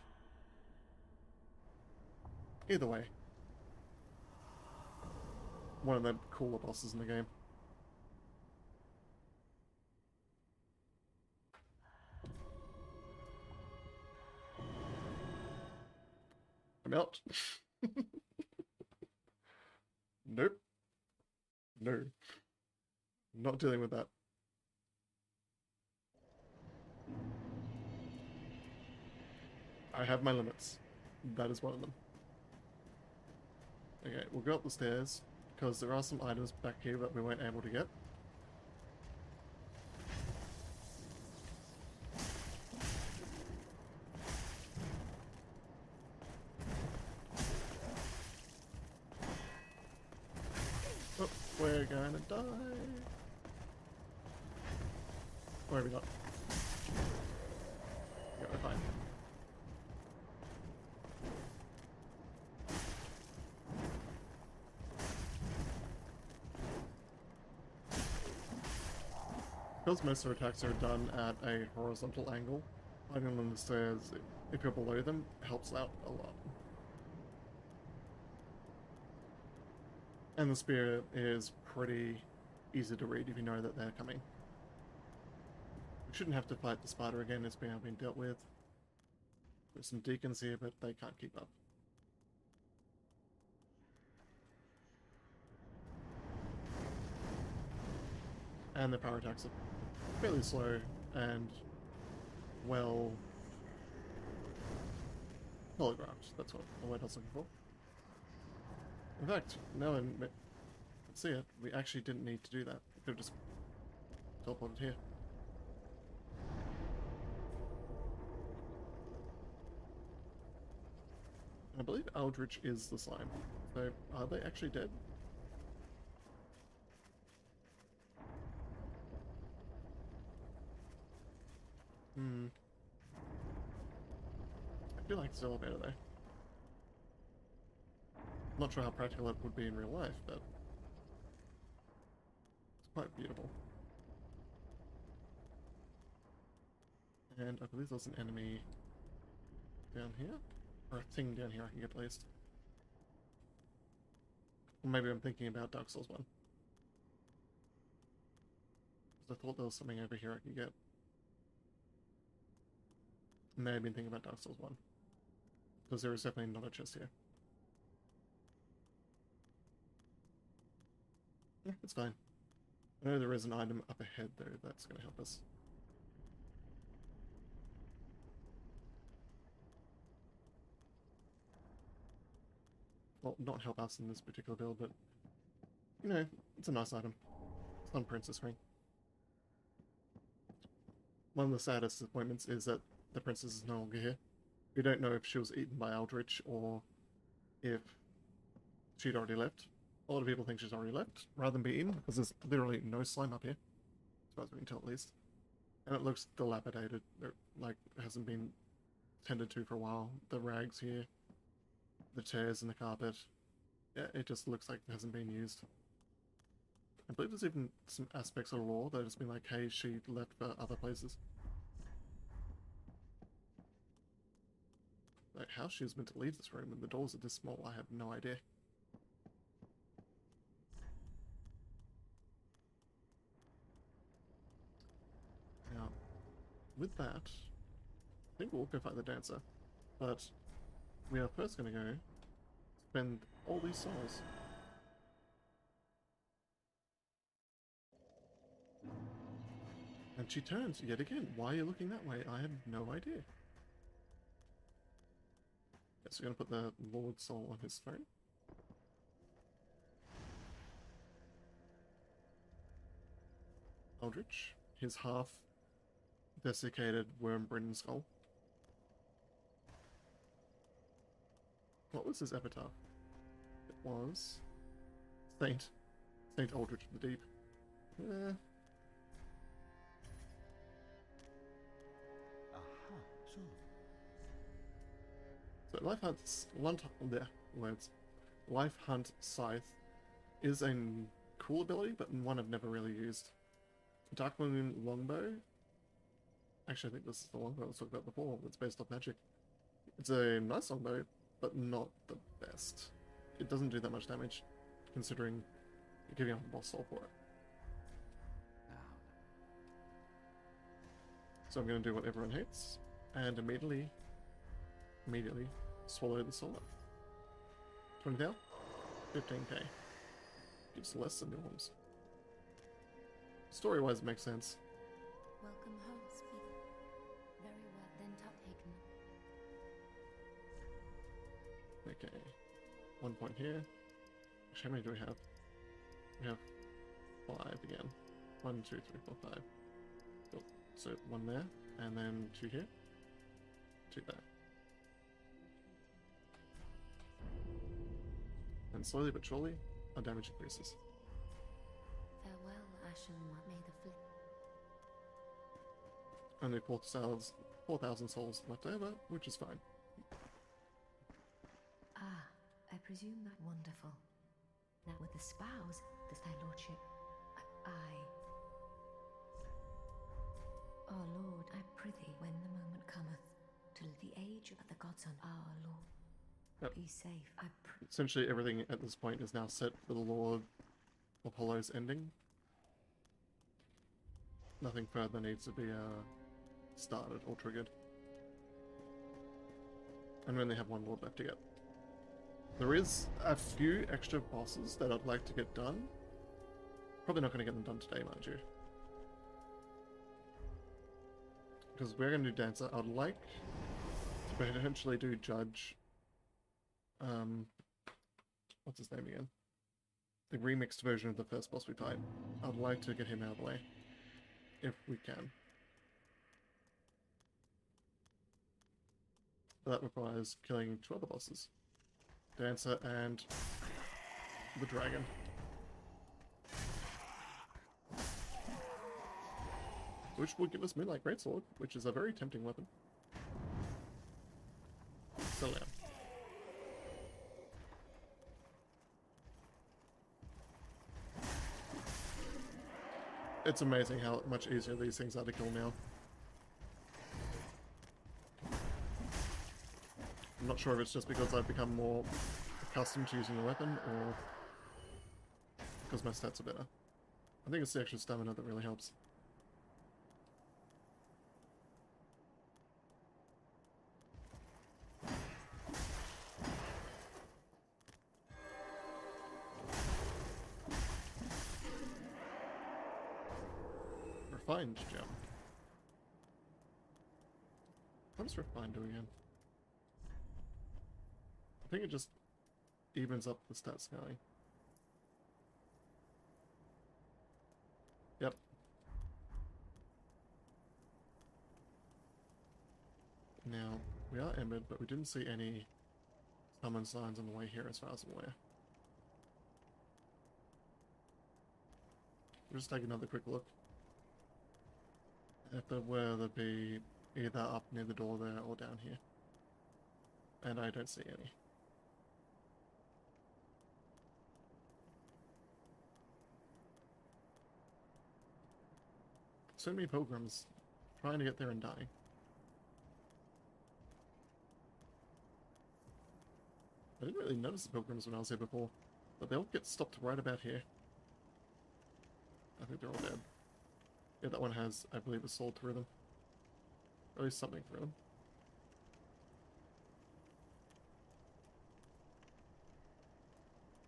Either way. One of the cooler bosses in the game. I'm out. Nope. No. Not dealing with that. I have my limits. That is one of them. Okay, we'll go up the stairs, because there are some items back here that we weren't able to get. Oh, we're gonna die. Or maybe not. Yeah, we're fine. Because most of her attacks are done at a horizontal angle, finding them on the stairs, if you're below them, helps out a lot. And the spear is pretty easy to read if you know that they're coming. We shouldn't have to fight the spider again, it's been dealt with. There's some deacons here, but they can't keep up. And the power attacks are fairly slow and well telegraphed. That's what the word I was looking for. In fact, now I can see it, we actually didn't need to do that. We could have just teleported here. And I believe Eldritch is the slime. So, are they actually dead? I feel like it's an elevator though. Not sure how practical it would be in real life, but it's quite beautiful. And I believe there's an enemy down here, or a thing down here I can get at least. Or maybe I'm thinking about Dark Souls 1. Because I thought there was something over here I could get. May have been thinking about Dark Souls 1. Because there is definitely not a chest here. Yeah, it's fine. I know there is an item up ahead though that's going to help us. Well, not help us in this particular build, but you know, it's a nice item. Sun Princess Ring. One of the saddest disappointments is that the princess is no longer here. We don't know if she was eaten by Eldritch or if she'd already left. A lot of people think she's already left, rather than be eaten, because there's literally no slime up here. As far as we can tell, at least. And it looks dilapidated, like it hasn't been tended to for a while. The rags here, the chairs and the carpet, yeah, it just looks like it hasn't been used. I believe there's even some aspects of lore that has been like, hey, she left for other places. Like, how she was meant to leave this room and the doors are this small, I have no idea. Now, with that, I think we'll go fight the dancer. But we are first going to go spend all these souls. And she turns yet again. Why are you looking that way? I have no idea. So we're going to put the Lord Soul on his phone. Eldritch, his half desiccated worm-bridden skull. What was his epitaph? It was Saint Aldrich of the Deep. Aha, so. So Life Hunt's words. Life Hunt Scythe is a cool ability, but one I've never really used. Darkmoon Longbow. Actually, I think this is the longbow I was talking about before. It's based off magic. It's a nice longbow, but not the best. It doesn't do that much damage, considering you're giving up a boss soul for it. Now. So I'm going to do what everyone hates, and immediately swallow the soul up. 20,000? 15k. Gives less than norms. Story-wise, it makes sense. Welcome home, speak. Very well, then taken. Okay. 1 point here. Actually, how many do we have? We have 5 again. 1, 2, 3, 4, 5. Cool. So 1 there, and then 2 here. 2 there. And slowly but surely, our damage increases. Farewell, Ashen One. May the flip. Only 4,000 souls left over, which is fine. Ah, I presume that wonderful. Now with the spouse, does thy lordship... I... Our lord, I prithee, when the moment cometh, till the age of the gods on our lord. Yep. Be safe, I Essentially, everything at this point is now set for the Lord of Hollows ending. Nothing further needs to be started or triggered. And we only have 1 Lord left to get. There is a few extra bosses that I'd like to get done. Probably not going to get them done today, mind you. Because we're going to do Dancer. I'd like to potentially do Judge. What's his name again? The remixed version of the first boss we fight. I'd like to get him out of the way. If we can. But that requires killing 2 other bosses. Dancer and the dragon. Which would give us Moonlight Greatsword, which is a very tempting weapon. So yeah. It's amazing how much easier these things are to kill now. I'm not sure if it's just because I've become more accustomed to using the weapon, or because my stats are better. I think it's the extra stamina that really helps. Refined gem. What does refined do again? I think it just evens up the stat scaling. Yep. Now, we are embered, but we didn't see any summon signs on the way here as far as I'm aware. We'll just take another quick look. If there were, there'd be either up near the door there or down here. And I don't see any. So many pilgrims trying to get there and dying. I didn't really notice the pilgrims when I was here before, but they all get stopped right about here. I think they're all dead. Yeah, that one has, I believe, a sword through them. Or at least something through them.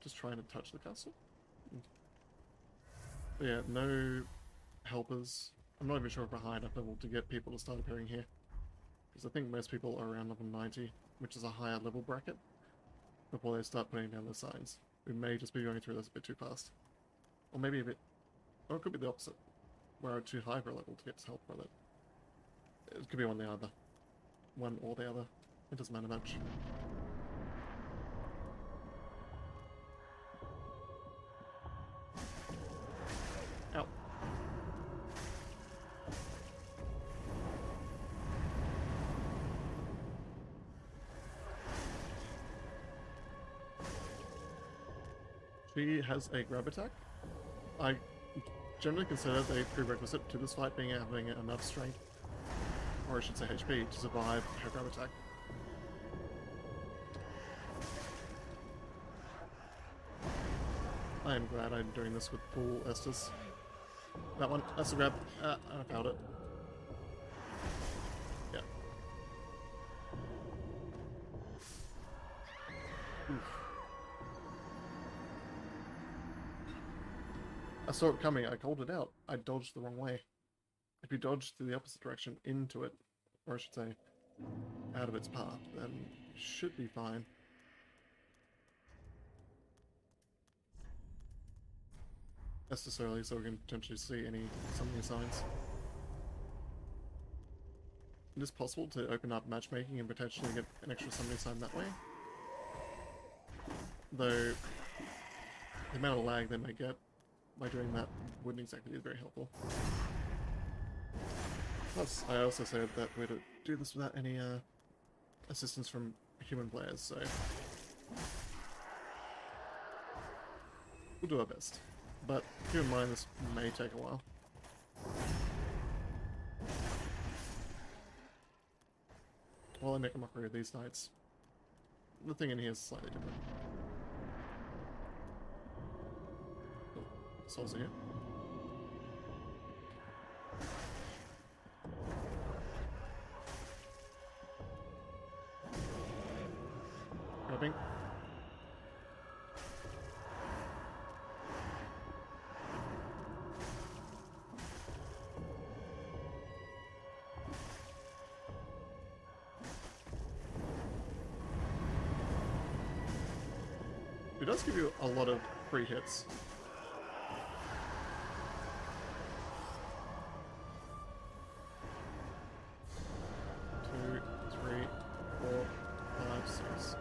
Just trying to touch the castle. But yeah, no helpers. I'm not even sure if we're high enough level to get people to start appearing here. Because I think most people are around level 90, which is a higher level bracket, before they start putting down their signs. We may just be going through this a bit too fast. Or maybe a bit... Or it could be the opposite. We're too high for a level to get help from it. It could be one or the other. One or the other. It doesn't matter much. She has a grab attack. I generally consider the prerequisite to this fight being having enough strength, or I should say HP, to survive her grab attack. I am glad I'm doing this with full Estus. That one, that's a grab. I found it. Yeah. Oof. I saw it coming, I called it out. I dodged the wrong way. If you dodge to the opposite direction into it, or I should say, out of its path, then you should be fine. Necessarily, so we can potentially see any summoning signs. It is possible to open up matchmaking and potentially get an extra summoning sign that way. Though, the amount of lag they may get by doing that wouldn't exactly be very helpful. Plus, I also said that we're to do this without any assistance from human players, so we'll do our best. But keep in mind this may take a while. While I make a mockery of these knights, the thing in here is slightly different. Oh, souls are here. Grabbing. It does give you a lot of free hits. Two, three, four, five, six.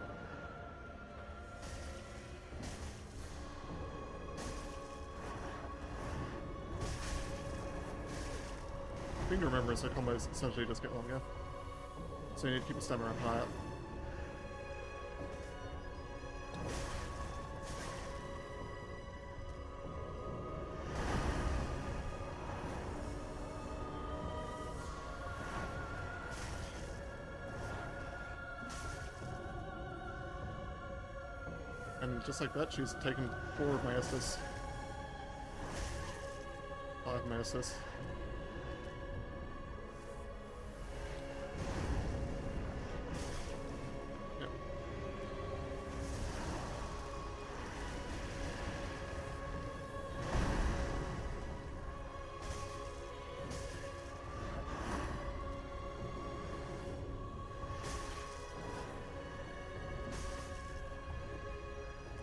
The thing to remember is that combos essentially just get longer. So you need to keep the stamina up high up. And just like that, she's taken 4 of my Estus. 5 of my Estus. Yep.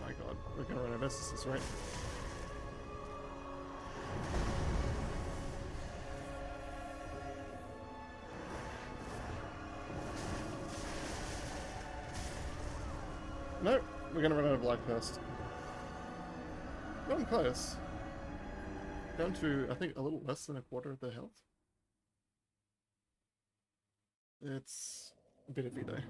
My god, we're gonna run out of Estus, right? No, we're gonna run out of life first. Gotten close. Down to, I think, a little less than a quarter of their health. It's a bit iffy though.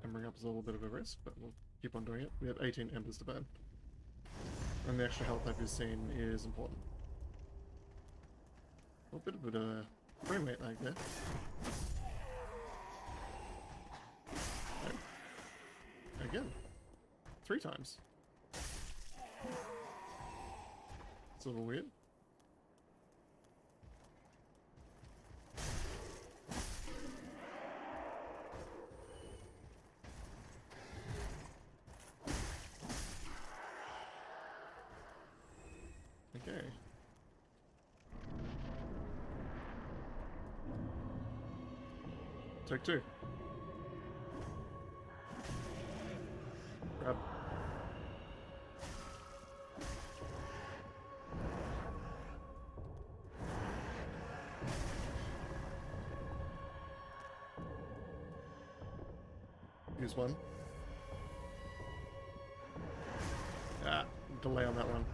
Bring up is a little bit of a risk, but we'll keep on doing it. We have 18 embers to burn. And the extra health I've just seen is important. A bit of a frame rate lag there. Oh. Again. 3 times. It's a little weird. Okay. Take 2. Grab. Use 1. Ah, delay on that one.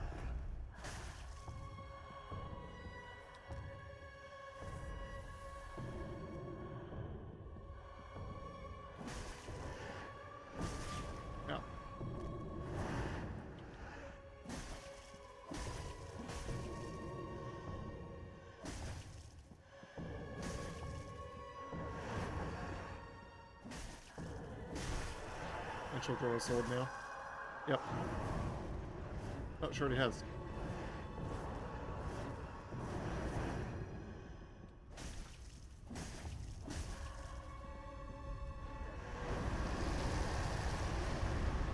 think she'll draw a sword now. Yep. Oh, she already has.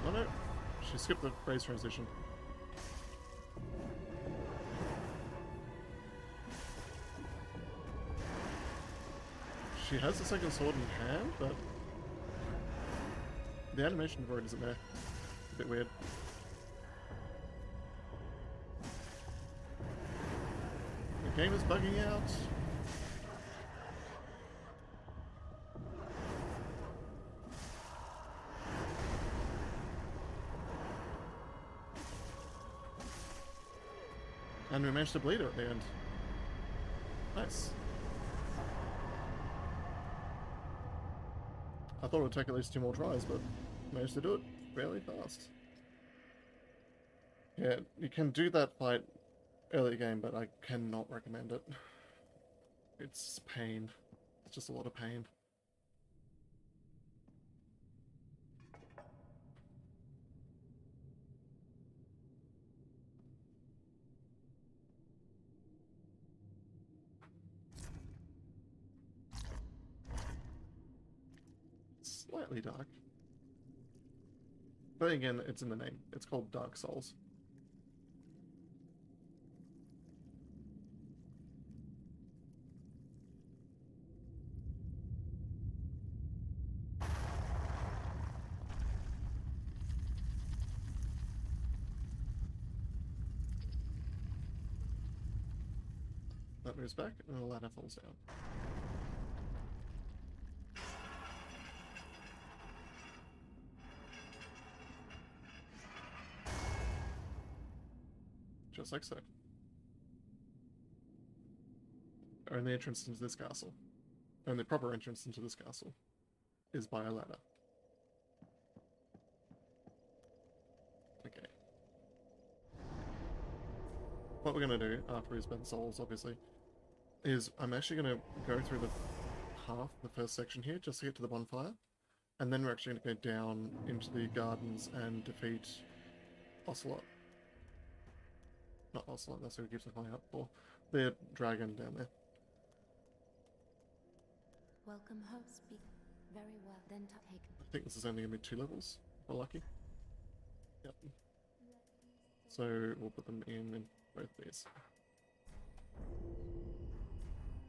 Oh no, she skipped the phrase transition. She has the second sword in hand, but the animation for it isn't there. A bit weird. The game is bugging out. And we managed to bleed her at the end. Nice. I thought it would take at least 2 more tries, but managed to do it fairly fast. Yeah, you can do that fight early game, but I cannot recommend it. It's pain. It's just a lot of pain. Slightly dark. But again, it's in the name. It's called Dark Souls. That moves back, and the ladder falls down. Just like so. Only entrance into this castle, only proper entrance into this castle, is by a ladder. Okay. What we're going to do after we spend souls, obviously, is I'm actually going to go through the first section here, just to get to the bonfire, and then we're actually going to go down into the gardens and defeat Ocelot. Not Ocelot, that's who he keeps on calling up for. The dragon down there. Welcome home, speak very well. Then take. I think this is only going to be 2 levels, if we're lucky. Yep. So we'll put them in both these.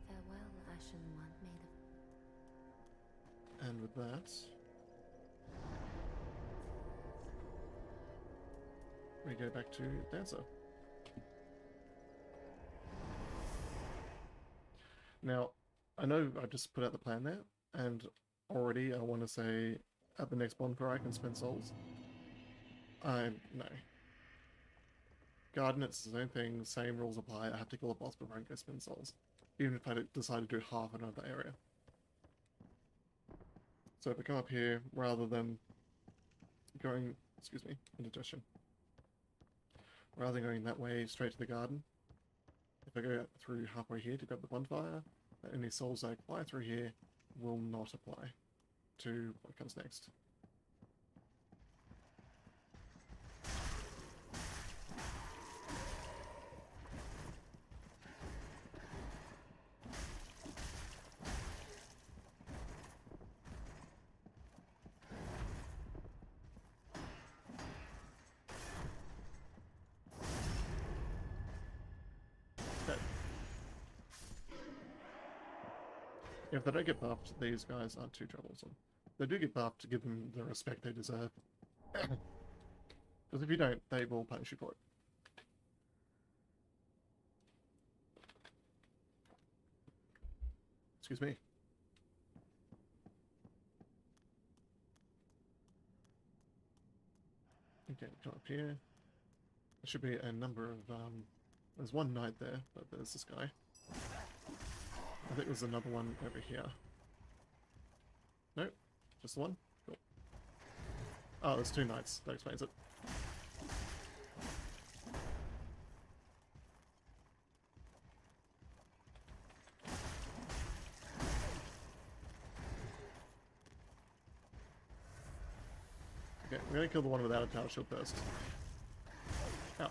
Farewell, Ashen One. May the And with that, we go back to Dancer. Now, I know I just put out the plan there, and already I want to say at the next bonfire I can spend souls. No. Garden, it's the same thing, same rules apply. I have to kill a boss before I can go spend souls. Even if I decide to do half another area. So if I come up here, rather than going, excuse me, indigestion. Rather than going that way straight to the garden, if I go through halfway here to grab the bonfire, any souls I acquire through here will not apply to what comes next. If they don't get buffed, these guys aren't too troublesome. They do get buffed to give them the respect they deserve. Because if you don't, they will punish you for it. Excuse me. Okay, come up here. There should be a number of, there's one knight there, but there's this guy. I think there's another one over here. Nope, just the one? Cool. Oh, there's 2 knights. That explains it. Okay. gonna kill the one without a tower shield first. Ow.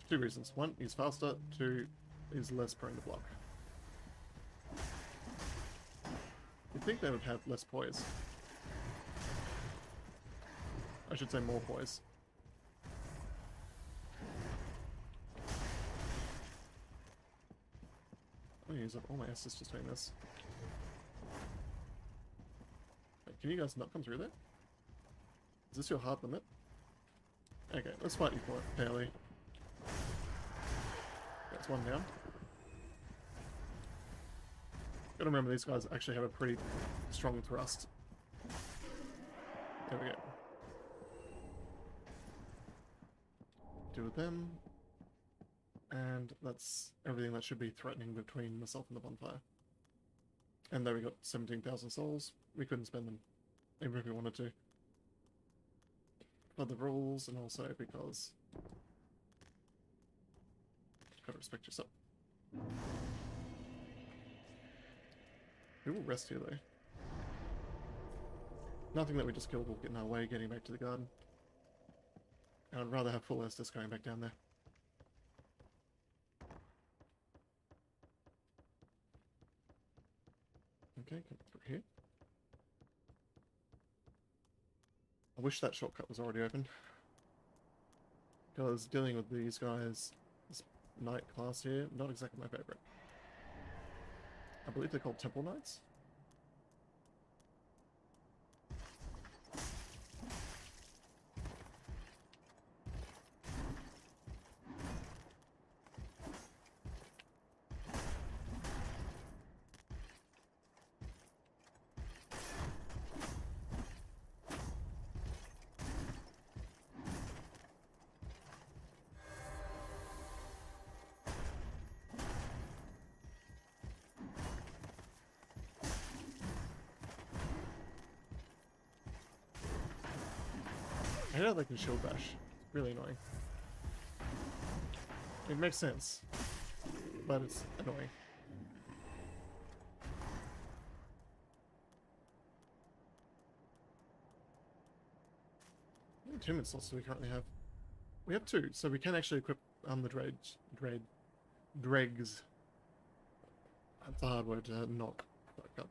2 reasons. 1, he's faster. 2, he's less prone to block. You'd think they would have less poise. I should say more poise. I'm gonna use up all my S's just doing this. Wait, can you guys not come through there? Is this your hard limit? Okay, let's fight you for it, fairly. That's 1 down. Gotta remember these guys actually have a pretty strong thrust. There we go. Deal with them. And that's everything that should be threatening between myself and the bonfire. And there we got 17,000 souls. We couldn't spend them, even if we wanted to. For the rules, and also because... Gotta respect yourself. We will rest here, though. Nothing that we just killed will get in our way getting back to the garden. And I'd rather have full Estus going back down there. Okay, come through here. I wish that shortcut was already open. Because dealing with these guys, this knight class here, not exactly my favorite. I believe they're called Temple Knights. I hate how they can shield bash. It's really annoying. It makes sense, but it's annoying. How many tournament slots do we currently have? We have 2, so we can actually equip the dregs. That's a hard word to not fuck up.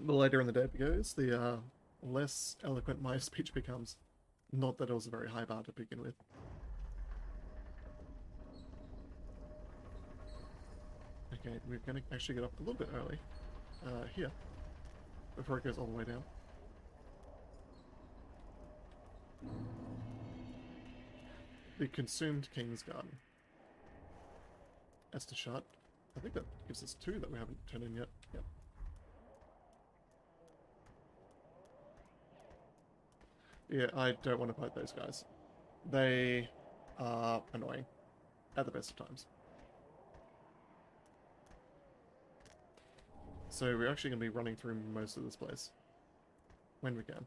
The later in the day it goes, the less eloquent my speech becomes. Not that it was a very high bar to begin with. Okay, we're going to actually get up a little bit early. Here. Before it goes all the way down. The Consumed King's Garden. Estus Shard. I think that gives us 2 that we haven't turned in yet. Yep. Yeah, I don't want to fight those guys. They are annoying at the best of times. So we're actually going to be running through most of this place. When we can.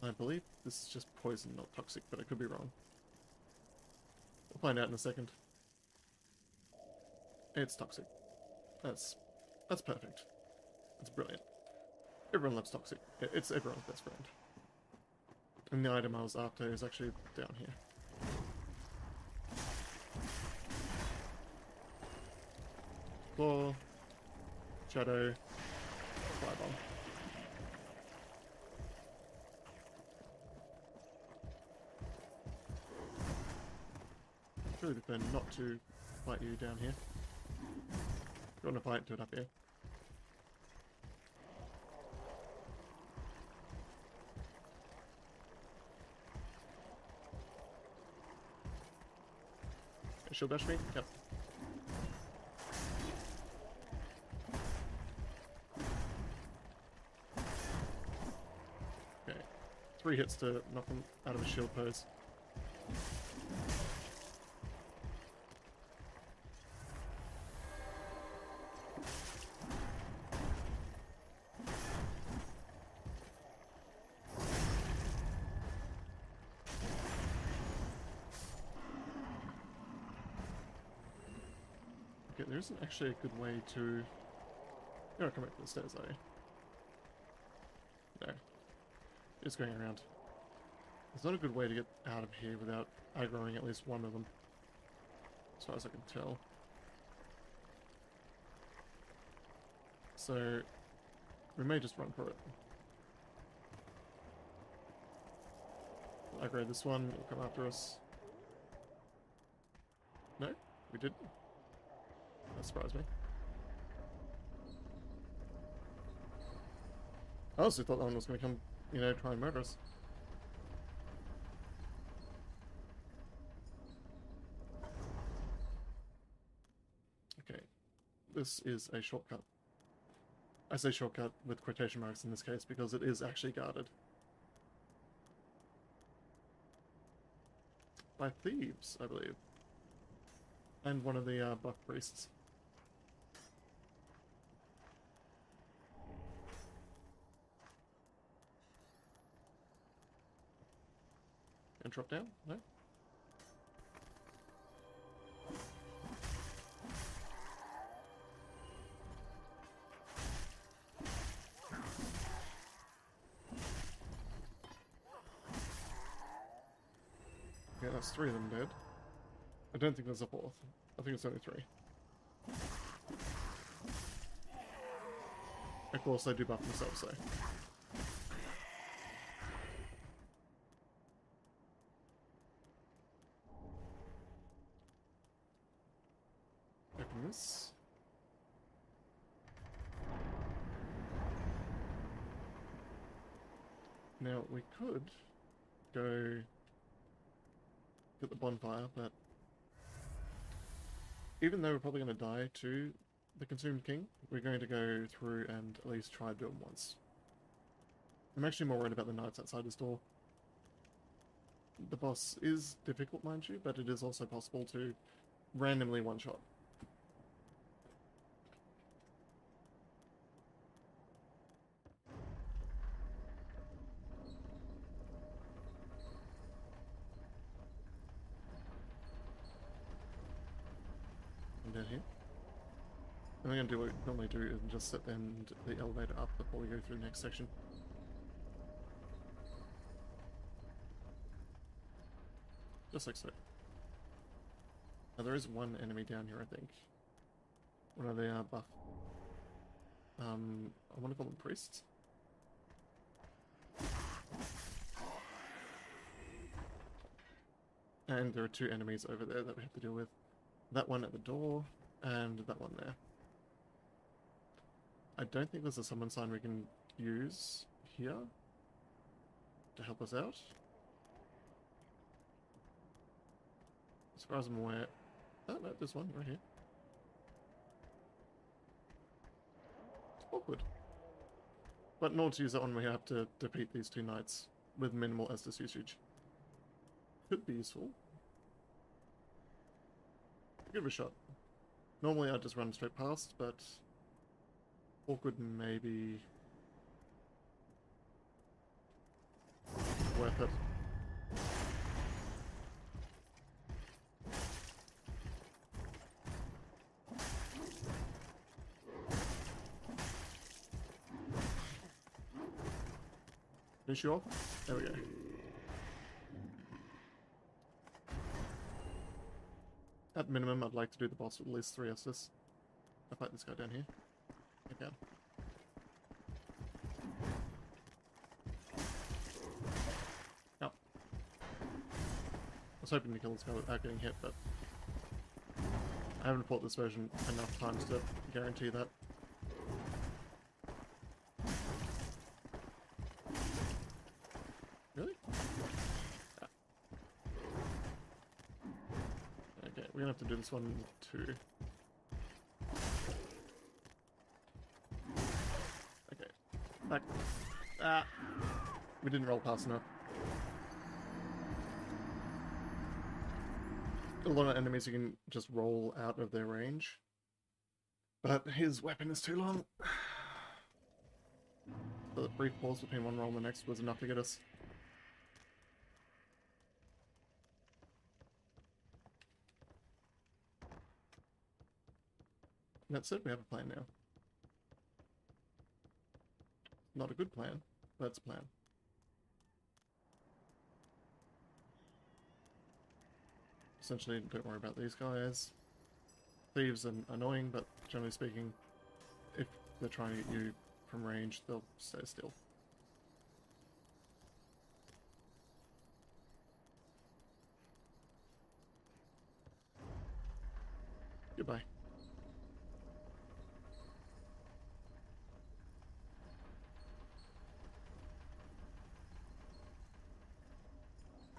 I believe this is just poison, not toxic, but I could be wrong. We'll find out in a second. It's toxic. That's perfect. It's brilliant. Everyone loves toxic. It's everyone's best friend. And the item I was after is actually down here. Claw, Shadow, Firebomb. It's really prefer not to fight you down here. If you want to fight, do it up here. Shield dash me? Yep. Okay. 3 hits to knock him out of his shield pose. Okay, there isn't actually a good way to... You're not coming up the stairs, are you? No. Just going around. There's not a good way to get out of here without aggroing at least one of them. As far as I can tell. So, we may just run for it. We'll aggro this one, it'll come after us. No, we didn't. That surprised me. I honestly thought that one was going to come, you know, try and murder us. Okay, this is a shortcut. I say shortcut with quotation marks in this case because it is actually guarded. By thieves, I believe. And one of the buff priests. And drop down? No? Yeah, that's 3 of them dead. I don't think there's a 4th. I think it's only 3. Of course, they do buff themselves, so. Open this. Now, we could go get the bonfire, but even though we're probably going to die to the Consumed King, we're going to go through and at least try to do it once. I'm actually more worried about the knights outside this door. The boss is difficult, mind you, but it is also possible to randomly one-shot. Down here. And we're going to do what we normally do and just set the elevator up before we go through the next section. Just like so. Now there is one enemy down here, I think. One of the buff. I want to call them priests. And there are 2 enemies over there that we have to deal with. That one at the door, and that one there. I don't think there's a summon sign we can use here to help us out. As far as I'm aware... Oh, no, there's one right here. It's awkward. But in order to use that one, we have to defeat these 2 knights with minimal Estus usage. Could be useful. Give it a shot. Normally I'd just run straight past, but awkward maybe worth it. Finish you off? There we go. At minimum, I'd like to do the boss with at least 3 Estus. I'll fight this guy down here. Okay. Oh. I was hoping to kill this guy without getting hit, but I haven't fought this version enough times to guarantee that. Really? Ah. Okay, we're gonna have to do this one too. Okay. Back. Ah! We didn't roll fast enough. A lot of enemies you can just roll out of their range. But his weapon is too long. The brief pause between one roll and the next was enough to get us. That's it, we have a plan now. Not a good plan, but it's a plan. Essentially, don't worry about these guys. Thieves are annoying, but generally speaking, if they're trying to get you from range, they'll stay still. Goodbye.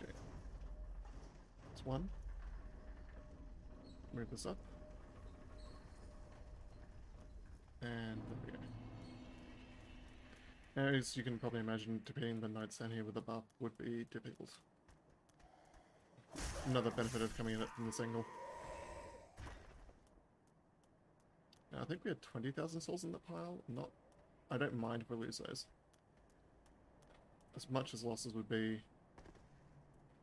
Okay. That's one. Move this up. And there we go. Now, as you can probably imagine, defeating the knights down here with a buff would be difficult. Another benefit of coming at it from this angle. Now, I think we had 20,000 souls in the pile. I don't mind if we lose those. As much as losses would be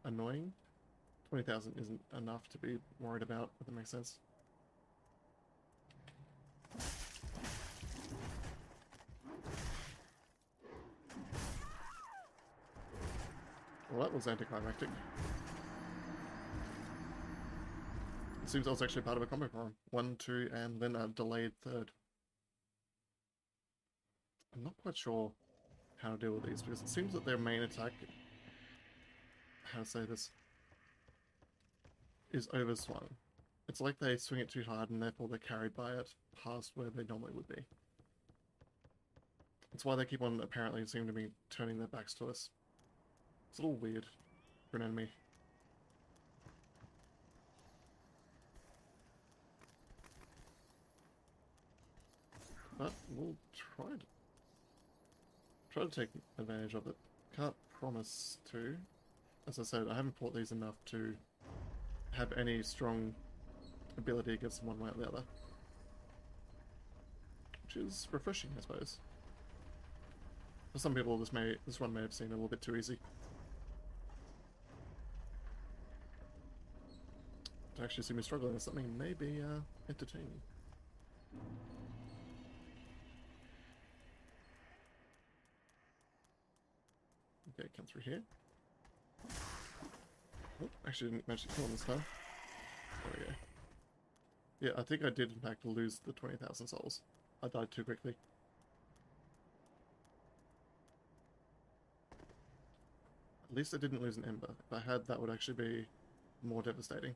annoying, 20,000 isn't enough to be worried about, if that makes sense. Well, that was anticlimactic. It seems I was actually part of a combo forum. 1, 2, and then a delayed third. I'm not quite sure how to deal with these, because it seems that their main attack, how to say this, is overswung. It's like they swing it too hard and therefore they're carried by it past where they normally would be. That's why they keep on apparently seem to be turning their backs to us. It's a little weird for an enemy. But we'll try to take advantage of it. Can't promise to. As I said, I haven't fought these enough to have any strong ability against them one way or the other. Which is refreshing, I suppose. For some people, this one may have seemed a little bit too easy. To actually see me struggling with something may be entertaining. Okay, come through here. Oh, actually didn't manage to kill him this time. There we go. Yeah, I think I did in fact lose the 20,000 souls. I died too quickly. At least I didn't lose an ember. If I had, that would actually be more devastating.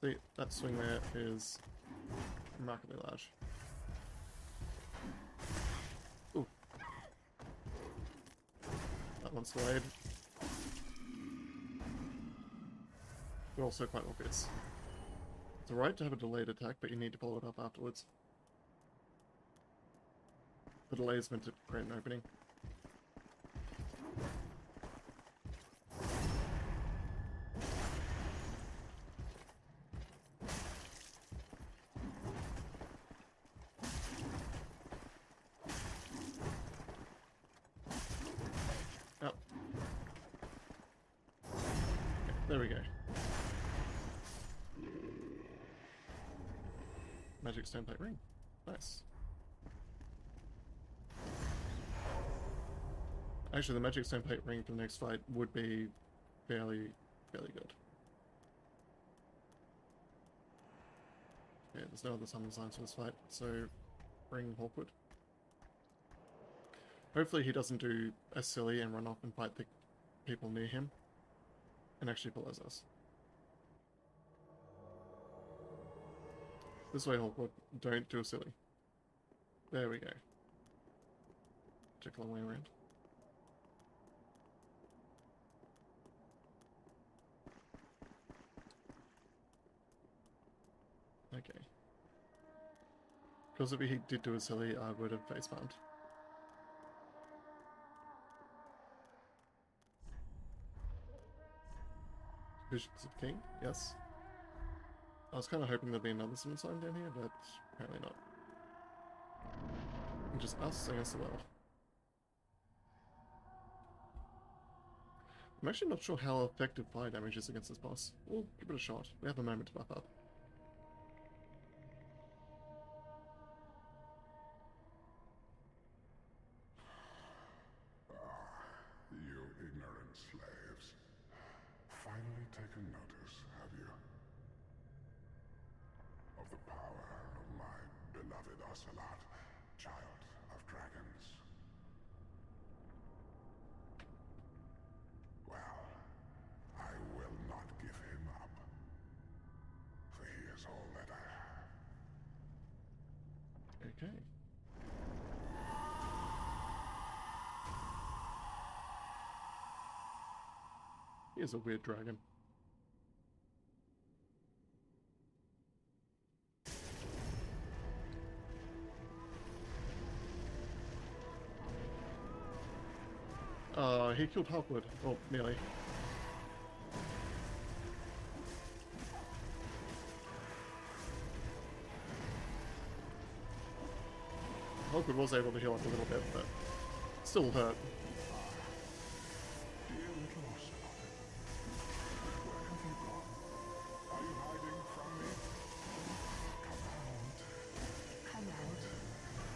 See, that swing there is remarkably large. Ooh. That one's delayed. They're also quite obvious. It's alright to have a delayed attack, but you need to follow it up afterwards. The delay is meant to create an opening. Oh. Okay, there we go. Magic stone plate ring. Nice. Actually, the magic stone plate ring for the next fight would be fairly good. Yeah, there's no other summon signs for this fight, so bring Hawkwood. Hopefully he doesn't do a silly and run off and fight the people near him, and actually follows us. This way, Hawkwood. Don't do a silly. There we go. Check a long way around. Okay. Because if he did do a silly, I would have facepalmed. Visions of King, yes. I was kind of hoping there'd be another summon sign down here, but apparently not. And just us against the world. I'm actually not sure how effective fire damage is against this boss. We'll give it a shot. We have a moment to buff up. You ignorant slaves. Finally taken notice, have you? Of the power of my beloved Ocelot, child of dragons. Well, I will not give him up. For he is all that I have. Okay. He is a weird dragon. He killed Hulkwood. Well, nearly. Hulkwood was able to heal up a little bit, but still hurt. Dear little Ocelot, where have you gone? Are you hiding from me? Come out. Come out.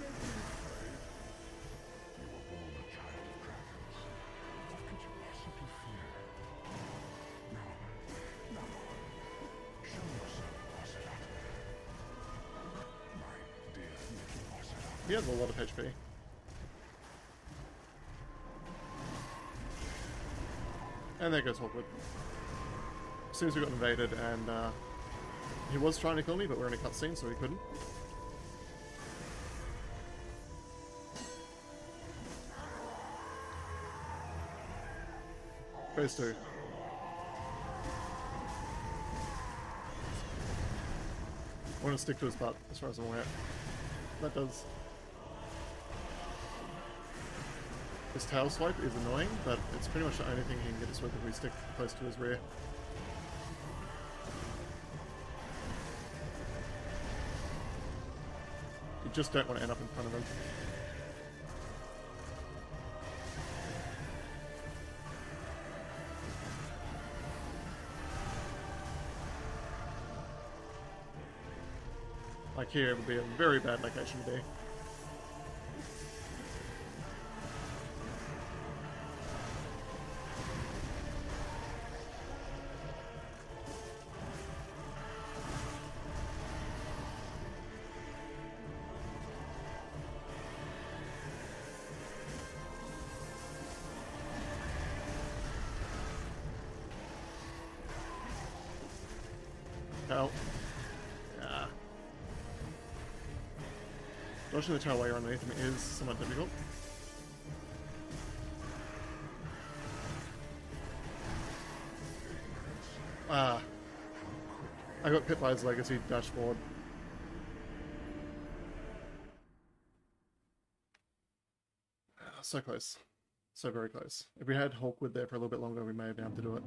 Don't be afraid. You were born a child of dragons. What could you possibly fear? Now, show yourself, Ocelot. My dear little Ocelot. He has a lot of HP. And there goes Hawkwood. As soon as we got invaded, and he was trying to kill me, but we're in a cutscene, so he couldn't. Phase 2. I want to stick to his butt, as far as I'm aware. That does. His tail swipe is annoying, but it's pretty much the only thing he can get us with if we stick close to his rear. You just don't want to end up in front of him. Like here, it would be a very bad location to be. Hell. Yeah. Dodging the tail while you're underneath him is somewhat difficult. Ah. I got hit by his legacy dashboard. So close. So very close. If we had Hawkwood there for a little bit longer, we may have been able to do it.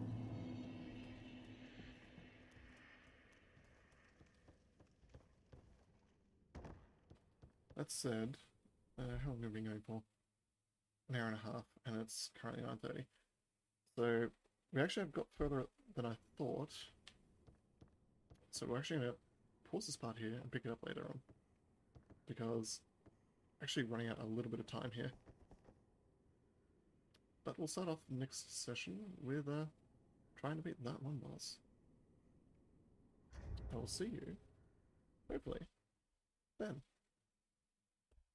That said, how long have we been going for? An hour and a half, and it's currently 9:30. So we actually have got further than I thought. So we're actually going to pause this part here and pick it up later on. Because actually running out a little bit of time here. But we'll start off the next session with trying to beat that one boss. I will see you, hopefully, then.